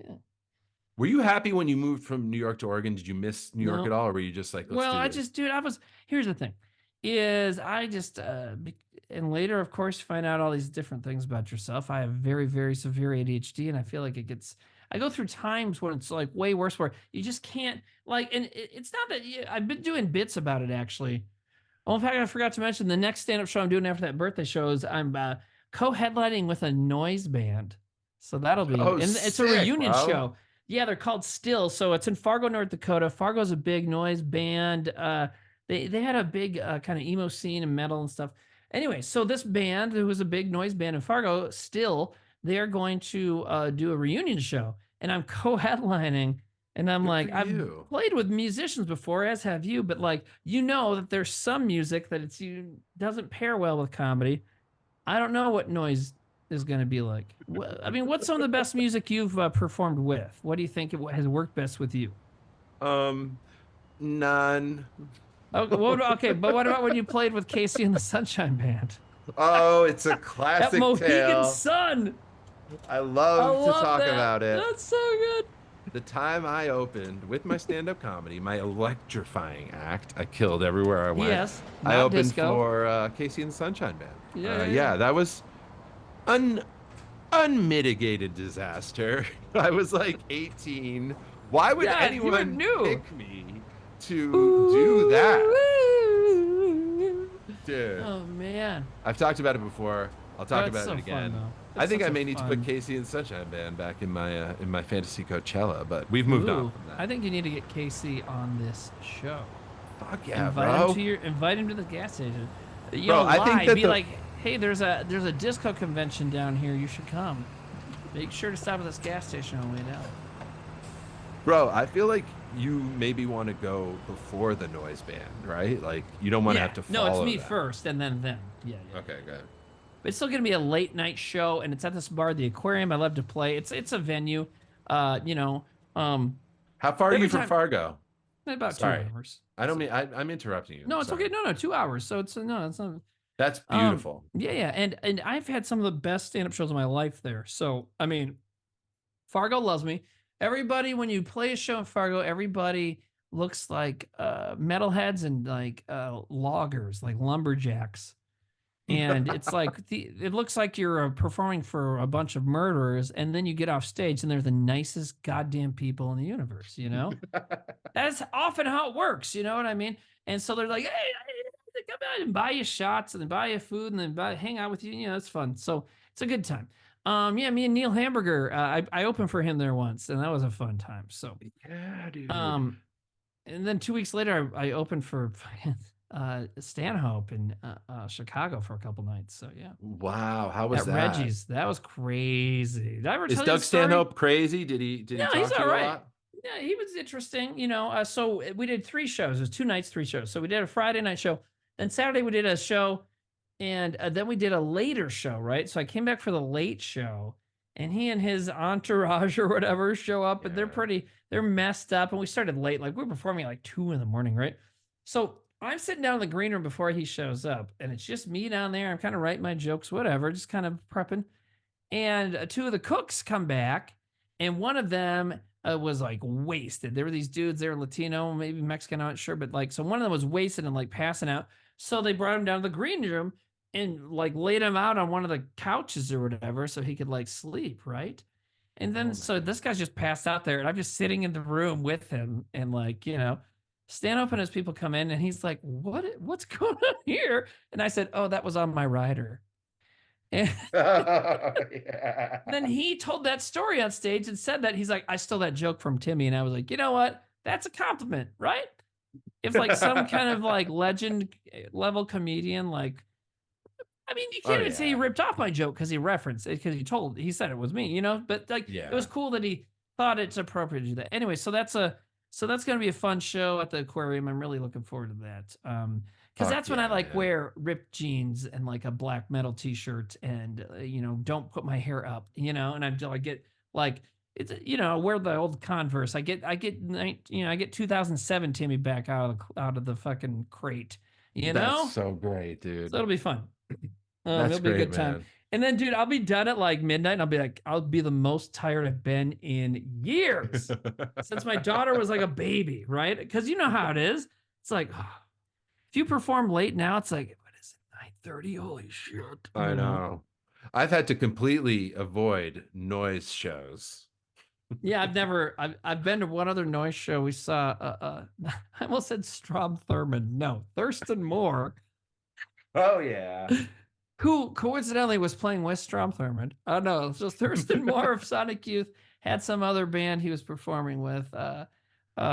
S4: Were you happy when you moved from New York to Oregon? Did you miss New York
S3: No.
S4: at all? Or were you just like, let's do this?
S3: Here's the thing is I just, and later, of course, you find out all these different things about yourself. I have very, very severe ADHD, and I feel like I go through times when it's like way worse where you just can't and it's not that I've been doing bits about it actually. Oh, in fact, I forgot to mention the next stand-up show I'm doing after that birthday show is I'm co-headlining with a noise band. So that'll be, and it's a reunion show. Yeah, they're called Still. So it's in Fargo, North Dakota. Fargo's a big noise band. They had a big kind of emo scene and metal and stuff. Anyway, so this band, who was a big noise band in Fargo, Still, they're going to do a reunion show. And I'm co-headlining. And I'm like, I've played with musicians before, as have you, but like, that there's some music that doesn't pair well with comedy. I don't know what noise is going to be like. I mean, what's some of the best music you've performed with? What do you think has worked best with you?
S4: None.
S3: Okay, but what about when you played with Casey and the Sunshine Band?
S4: Oh, it's a classic
S3: That Mohegan
S4: tale.
S3: Sun.
S4: I love to talk
S3: that.
S4: about it.
S3: That's so good.
S4: The time I opened with my stand-up comedy, my electrifying act, I killed everywhere I went.
S3: Yes,
S4: I
S3: not
S4: opened
S3: disco.
S4: for Casey and the Sunshine Band.
S3: Yeah.
S4: That was unmitigated disaster. I was like 18. Why would anyone pick me to do that? Dude.
S3: Oh man.
S4: I've talked about it before. I'll talk about it again. I think I may need to put Casey and Sunshine Band back in my fantasy Coachella, but we've moved on from that.
S3: I think you need to get Casey on this show.
S4: Fuck yeah,
S3: Invite him to the gas station.
S4: I think that
S3: like, hey, there's a disco convention down here. You should come. Make sure to stop at this gas station on the way down.
S4: Bro, I feel like you maybe want to go before the noise band, right? Like you don't want to have to follow.
S3: No, it's me first and then them. Yeah.
S4: Okay, good.
S3: But it's still gonna be a late night show, and it's at this bar, the Aquarium. I love to play. It's a venue.
S4: How far are
S3: every
S4: you from
S3: time
S4: Fargo?
S3: about 2
S4: Sorry,
S3: hours.
S4: I don't
S3: So-
S4: mean I'm interrupting you.
S3: no, it's okay.
S4: Sorry.
S3: No, 2 hours. So it's no, it's not.
S4: That's beautiful.
S3: Yeah, yeah, and I've had some of the best stand-up shows of my life there. So I mean, Fargo loves me. Everybody, when you play a show in Fargo, everybody looks like metalheads and like loggers, like lumberjacks. And it's like it looks like you're performing for a bunch of murderers, and then you get off stage and they're the nicest goddamn people in the universe, you know? That's often how it works, you know what I mean? And so they're like, hey, come out and buy you shots and then buy you food and then hang out with you. You know, it's fun. So it's a good time. Yeah, me and Neil Hamburger, I opened for him there once, and that was a fun time. So
S4: Yeah, dude.
S3: and then 2 weeks later, I opened for Stanhope in Chicago for a couple nights. So yeah,
S4: Wow, how was
S3: at
S4: that?
S3: Reggie's, that was crazy. Did I ever
S4: Is
S3: tell you
S4: Doug
S3: the story?
S4: Stanhope crazy? Did he
S3: No,
S4: talk
S3: he's
S4: to
S3: all
S4: you a
S3: right.
S4: lot?
S3: Yeah, he was interesting. You know, so we did 3 shows. It was 2 nights, 3 shows. So we did a Friday night show. Then Saturday we did a show, and then we did a later show, right? So I came back for the late show, and he and his entourage or whatever show up, and they're messed up. And we started late, like we were performing at like 2 in the morning, right? So I'm sitting down in the green room before he shows up, and it's just me down there. I'm kind of writing my jokes, whatever, just kind of prepping. And 2 of the cooks come back, and one of them was like wasted. There were these dudes, they were Latino, maybe Mexican, I'm not sure, but like, so one of them was wasted and like passing out. So they brought him down to the green room and like laid him out on one of the couches or whatever so he could like sleep, right? And then so this guy's just passed out there, and I'm just sitting in the room with him, and like, you know, Stanhope and his people come in, and he's like, what's going on here? And I said, oh, that was on my rider. And
S4: Yeah.
S3: then he told that story on stage and said that. He's like, I stole that joke from Timmy. And I was like, you know what? That's a compliment, right? If like some kind of like legend level comedian, like, I mean, you can't even say he ripped off my joke because he referenced it, because he said it was me, you know? But like, it was cool that he thought it's appropriate to do that. Anyway, so that's going to be a fun show at the aquarium. I'm really looking forward to that. Because that's when I like wear ripped jeans and like a black metal t-shirt and, you know, don't put my hair up, you know, and I get like, it's, you know, I wear the old Converse. I get 2007 Timmy back out of the fucking crate, you know?
S4: That's so great, dude.
S3: So it'll be fun.
S4: That's
S3: it'll be a
S4: great,
S3: good time.
S4: man.
S3: And then, dude, I'll be done at like midnight, and I'll be like, I'll be the most tired I've been in years since my daughter was like a baby, right? Because you know how it is. It's like, if you perform late now, it's like, what is it, 9:30? Holy shit!
S4: I know. I've had to completely avoid noise shows.
S3: Yeah, I've been to one other noise show. We saw I almost said Strom Thurmond. No, Thurston Moore.
S4: Oh yeah.
S3: Who coincidentally was playing with Strom Thurmond. Oh no, so Thurston Moore of Sonic Youth had some other band he was performing with,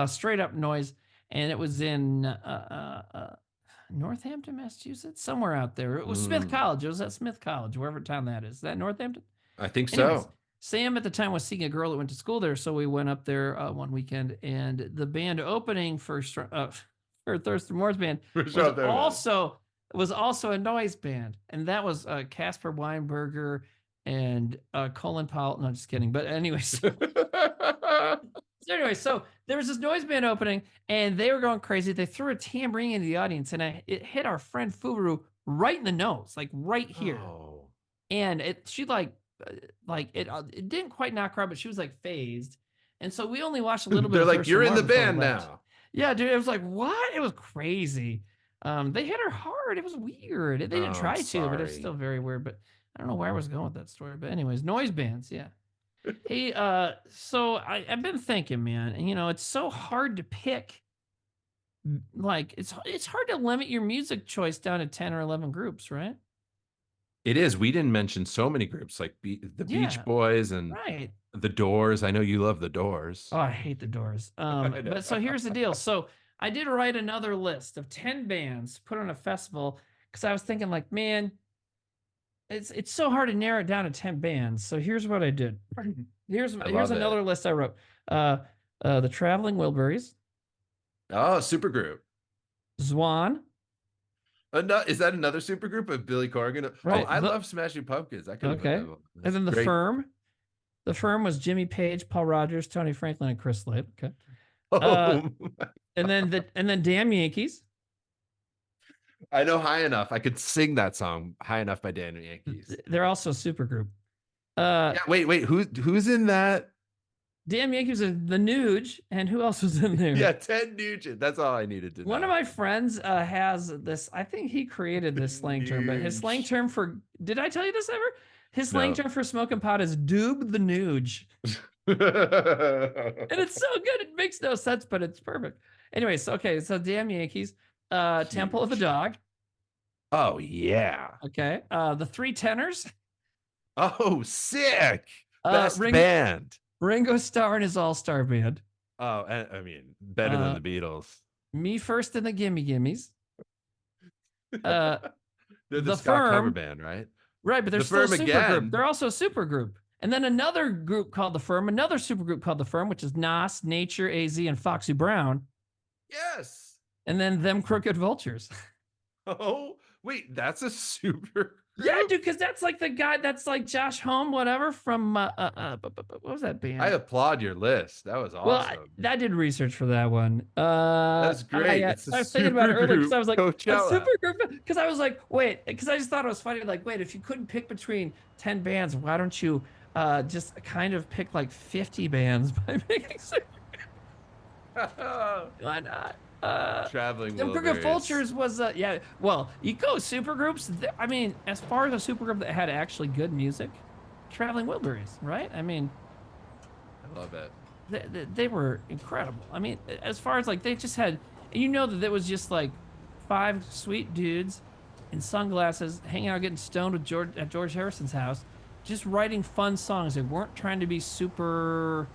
S3: Straight Up Noise, and it was in Northampton, Massachusetts, somewhere out there. It was Smith College. It was at Smith College, wherever town that is. Is that Northampton?
S4: I think
S3: Anyways,
S4: so.
S3: Sam at the time was seeing a girl that went to school there, so we went up there one weekend, and the band opening for Thurston Moore's band was also a noise band, and that was Casper Weinberger and Colin Powell. No, just kidding. But anyways, so there was this noise band opening, and they were going crazy. They threw a tambourine into the audience, and it hit our friend Furu right in the nose, like right here.
S4: Oh.
S3: And she it didn't quite knock her out, but she was like phased. And so we only watched a little bit.
S4: They're
S3: of
S4: like,
S3: Thurston
S4: you're in
S3: Moore
S4: the
S3: before we
S4: band
S3: left.
S4: now.
S3: Yeah, dude, it was like, what? It was crazy. They hit her hard. It was weird. They didn't try to, but it's still very weird. But I don't know where I was going with that story. But anyways, noise bands, yeah. Hey, so I've been thinking, man, and you know, it's so hard to pick. Like, it's hard to limit your music choice down to 10 or 11 groups, right?
S4: It is. We didn't mention so many groups like the Beach Boys and the Doors. I know you love the Doors.
S3: Oh, I hate the Doors. But so here's the deal. So I did write another list of 10 bands put on a festival, because I was thinking like, man, it's so hard to narrow it down to 10 bands. So here's what I did. Here's another list I wrote. The Traveling Wilburys.
S4: Oh, supergroup.
S3: Zwan.
S4: Is that another supergroup of Billy Corgan?
S3: Right.
S4: Oh, I love Smashing Pumpkins. I could.
S3: Okay. And then the Firm. The Firm was Jimmy Page, Paul Rogers, Tony Franklin, and Chris Slade. Okay.
S4: Oh,
S3: And then Damn Yankees.
S4: I know High Enough. I could sing that song, High Enough by Dan and Yankees.
S3: They're also a supergroup.
S4: Yeah, wait, who's in that?
S3: Damn Yankees are the Nuge, and who else was in there?
S4: Yeah, Ted Nugent. That's all I needed to know.
S3: One of my friends has this. I think he created this slang term, but his slang term for, did I tell you this ever? His slang term for smoking pot is "doob the Nuge," and it's so good. It makes no sense, but it's perfect. Anyways, okay, so Damn Yankees, Temple of the Dog.
S4: Oh yeah.
S3: Okay, the Three Tenors.
S4: Oh, sick. Best band.
S3: Ringo Starr and his all-star band.
S4: Oh, I mean, better than the Beatles.
S3: Me First and the Gimme Gimmes.
S4: They're the Scott
S3: Firm
S4: cover band, right?
S3: Right, but they're
S4: The
S3: still a
S4: Firm
S3: super
S4: again.
S3: group. They're also a super group. And then another group called The Firm, another super group called The Firm, which is Nas, Nature, AZ, and Foxy Brown.
S4: Yes.
S3: And then Them Crooked Vultures.
S4: Oh, wait, that's a super group?
S3: Yeah, dude, because that's like the guy that's like Josh Homme, whatever, from what was that band?
S4: I applaud your list. That was awesome.
S3: Well, I did research for that one.
S4: That's great.
S3: I
S4: It's a
S3: was thinking about it earlier because I was like, a
S4: Coachella.
S3: super group. Because I was like, wait, because I just thought it was funny. Like, wait, if you couldn't pick between 10 bands, why don't you just kind of pick like 50 bands by picking super Why not?
S4: Traveling
S3: Them Crooked Vultures was yeah. Well, you go super groups. I mean, as far as a super group that had actually good music, Traveling Wilburys, right? I mean,
S4: I love it.
S3: they were incredible. I mean, as far as like they just had, you know, that it was just like 5 sweet dudes in sunglasses hanging out, getting stoned with George Harrison's house, just writing fun songs. They weren't trying to be super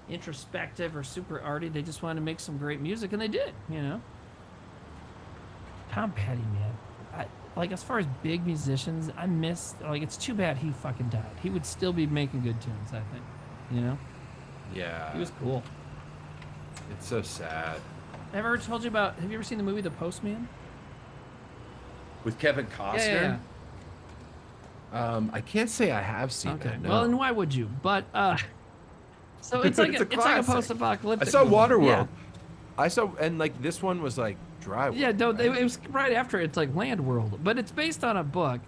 S3: introspective or super arty. They just wanted to make some great music, and they did, you know. Tom Petty, man, like as far as big musicians, I miss, like, it's too bad he fucking died. He would still be making good tunes, I think, you know.
S4: Yeah.
S3: He was cool.
S4: It's so sad.
S3: Have I ever told you about, have you ever seen the movie The Postman?
S4: With Kevin Costner?
S3: Yeah.
S4: I can't say I have seen that. No.
S3: Well, and why would you? But so it's like
S4: It's a
S3: it's like a
S4: classic.
S3: post-apocalyptic.
S4: I saw
S3: movie.
S4: Waterworld.
S3: Yeah.
S4: I saw, and like this one was like dry.
S3: Yeah, no, it was right after. It's like Land World, but it's based on a book.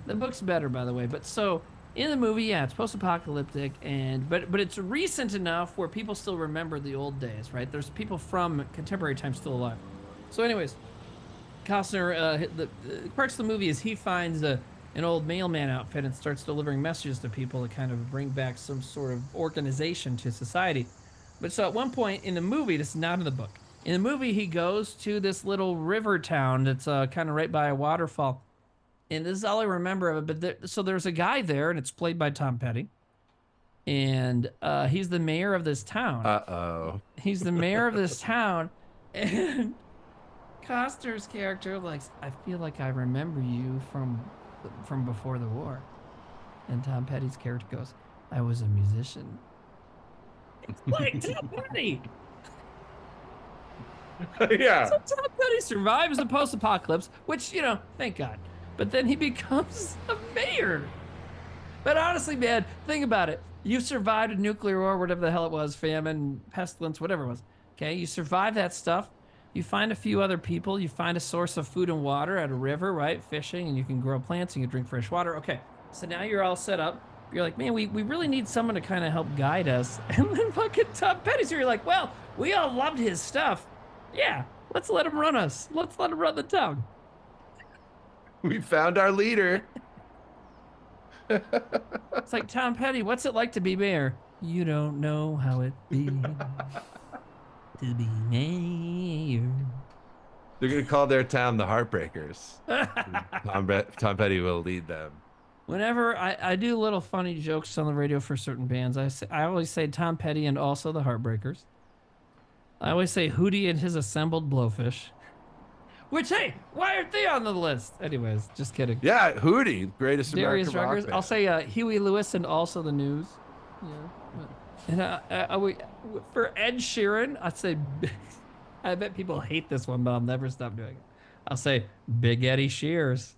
S3: The book's better, by the way. But so in the movie, yeah, it's post-apocalyptic, and but it's recent enough where people still remember the old days, right? There's people from contemporary times still alive. So, anyways, Costner, the parts of the movie is he finds an old mailman outfit and starts delivering messages to people to kind of bring back some sort of organization to society. But so at one point in the movie, this is not in the book. In the movie, he goes to this little river town that's kind of right by a waterfall. And this is all I remember of it. But so there's a guy there, and it's played by Tom Petty. And he's the mayor of this town.
S4: Uh-oh.
S3: He's the mayor of this town. And Costner's character, like, I feel like I remember you from before the war. And Tom Petty's character goes, I was a musician. It's like Tom Petty.
S4: Yeah.
S3: So Tom Petty survives the post-apocalypse, which, you know, thank God. But then he becomes a mayor. But honestly, man, think about it. You survived a nuclear war, whatever the hell it was, famine, pestilence, whatever it was. Okay, you survive that stuff. You find a few other people. You find a source of food and water at a river, right? Fishing, and you can grow plants and you can drink fresh water. Okay, so now you're all set up. You're like, man, we really need someone to kind of help guide us. And then fucking Tom Petty's here. You're like, well, we all loved his stuff. Yeah, let's let him run us. Let's let him run the town.
S4: We found our leader.
S3: It's like, Tom Petty, what's it like to be mayor? You don't know how it be to be mayor.
S4: They're going to call their town the Heartbreakers. Tom Petty will lead them.
S3: Whenever I do little funny jokes on the radio for certain bands, I always say Tom Petty and also the Heartbreakers. I always say Hootie and his assembled blowfish. Which, hey, why aren't they on the list? Anyways, just kidding.
S4: Yeah, Hootie, greatest
S3: Darius
S4: American rock
S3: Ruckers.
S4: band.
S3: I'll say Huey Lewis and also the News. Yeah. And for Ed Sheeran, I'd say, I bet people hate this one, but I'll never stop doing it. I'll say Big Eddie Shears.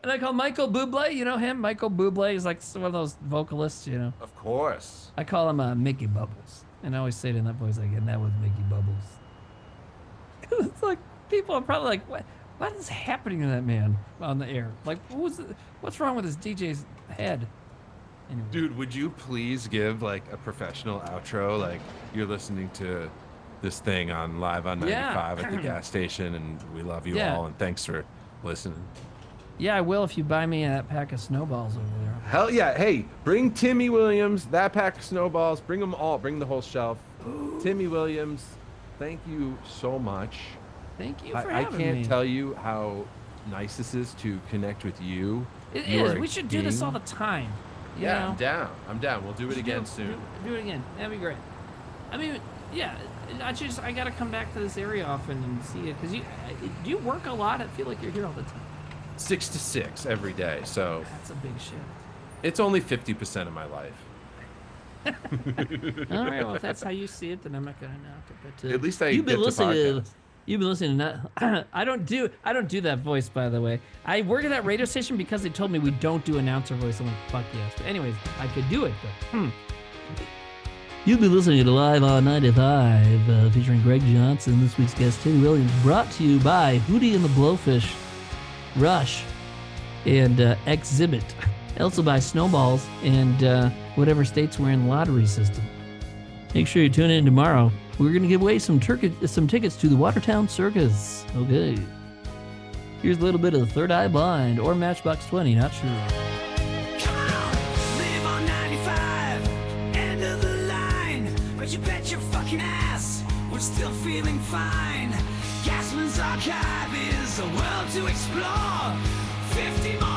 S3: And I call Michael Bublé, you know him? Michael Bublé is like one of those vocalists, you know.
S4: Of course.
S3: I call him Mickey Bubbles. And I always say it in that voice, like, and that was Mickey Bubbles. It's like, people are probably like, what is happening to that man on the air? Like, what's wrong with his DJ's head? Anyway.
S4: Dude, would you please give like a professional outro? Like you're listening to this thing on live on 95 at the gas station, and we love you all, and thanks for listening.
S3: Yeah, I will if you buy me that pack of snowballs over there.
S4: Hell yeah. Hey, bring Timmy Williams, that pack of snowballs, bring them all, bring the whole shelf. Timmy Williams, thank you so much.
S3: Thank you for
S4: I
S3: having me.
S4: can't tell you how nice this is to connect with you.
S3: It
S4: You
S3: is.
S4: are a
S3: We should do this
S4: king.
S3: all the time. You
S4: Yeah,
S3: know?
S4: I'm down. I'm down. We'll do it again soon.
S3: Do it again. That'd be great. I mean, yeah. I gotta come back to this area often and see it, because do you work a lot? I feel like you're here all the time.
S4: 6 to 6 every day. So
S3: That's a big shift.
S4: it's only 50% of my life.
S3: All right. Well, if that's how you see it, then I'm not gonna knock it. But
S4: At least I
S3: you've been
S4: get to
S3: listening
S4: podcast.
S3: You've been listening to that. I don't do that voice, by the way. I work at that radio station because they told me we don't do announcer voice. I'm like, fuck yes. But anyways, I could do it, but You've been listening to Live on 95, featuring Greg Johnson, this week's guest, Timmy Williams, brought to you by Hootie and the Blowfish, Rush, and Exhibit. Also by Snowballs and whatever states we're in the lottery system. Make sure you tune in tomorrow. We're going to give away some tickets to the Watertown Circus. Okay. Here's a little bit of the Third Eye Blind or Matchbox 20, not sure.
S2: Come on, live on 95, end of the line. But you bet your fucking ass we're still feeling fine. Gasman's Archive is a world to explore. 50 more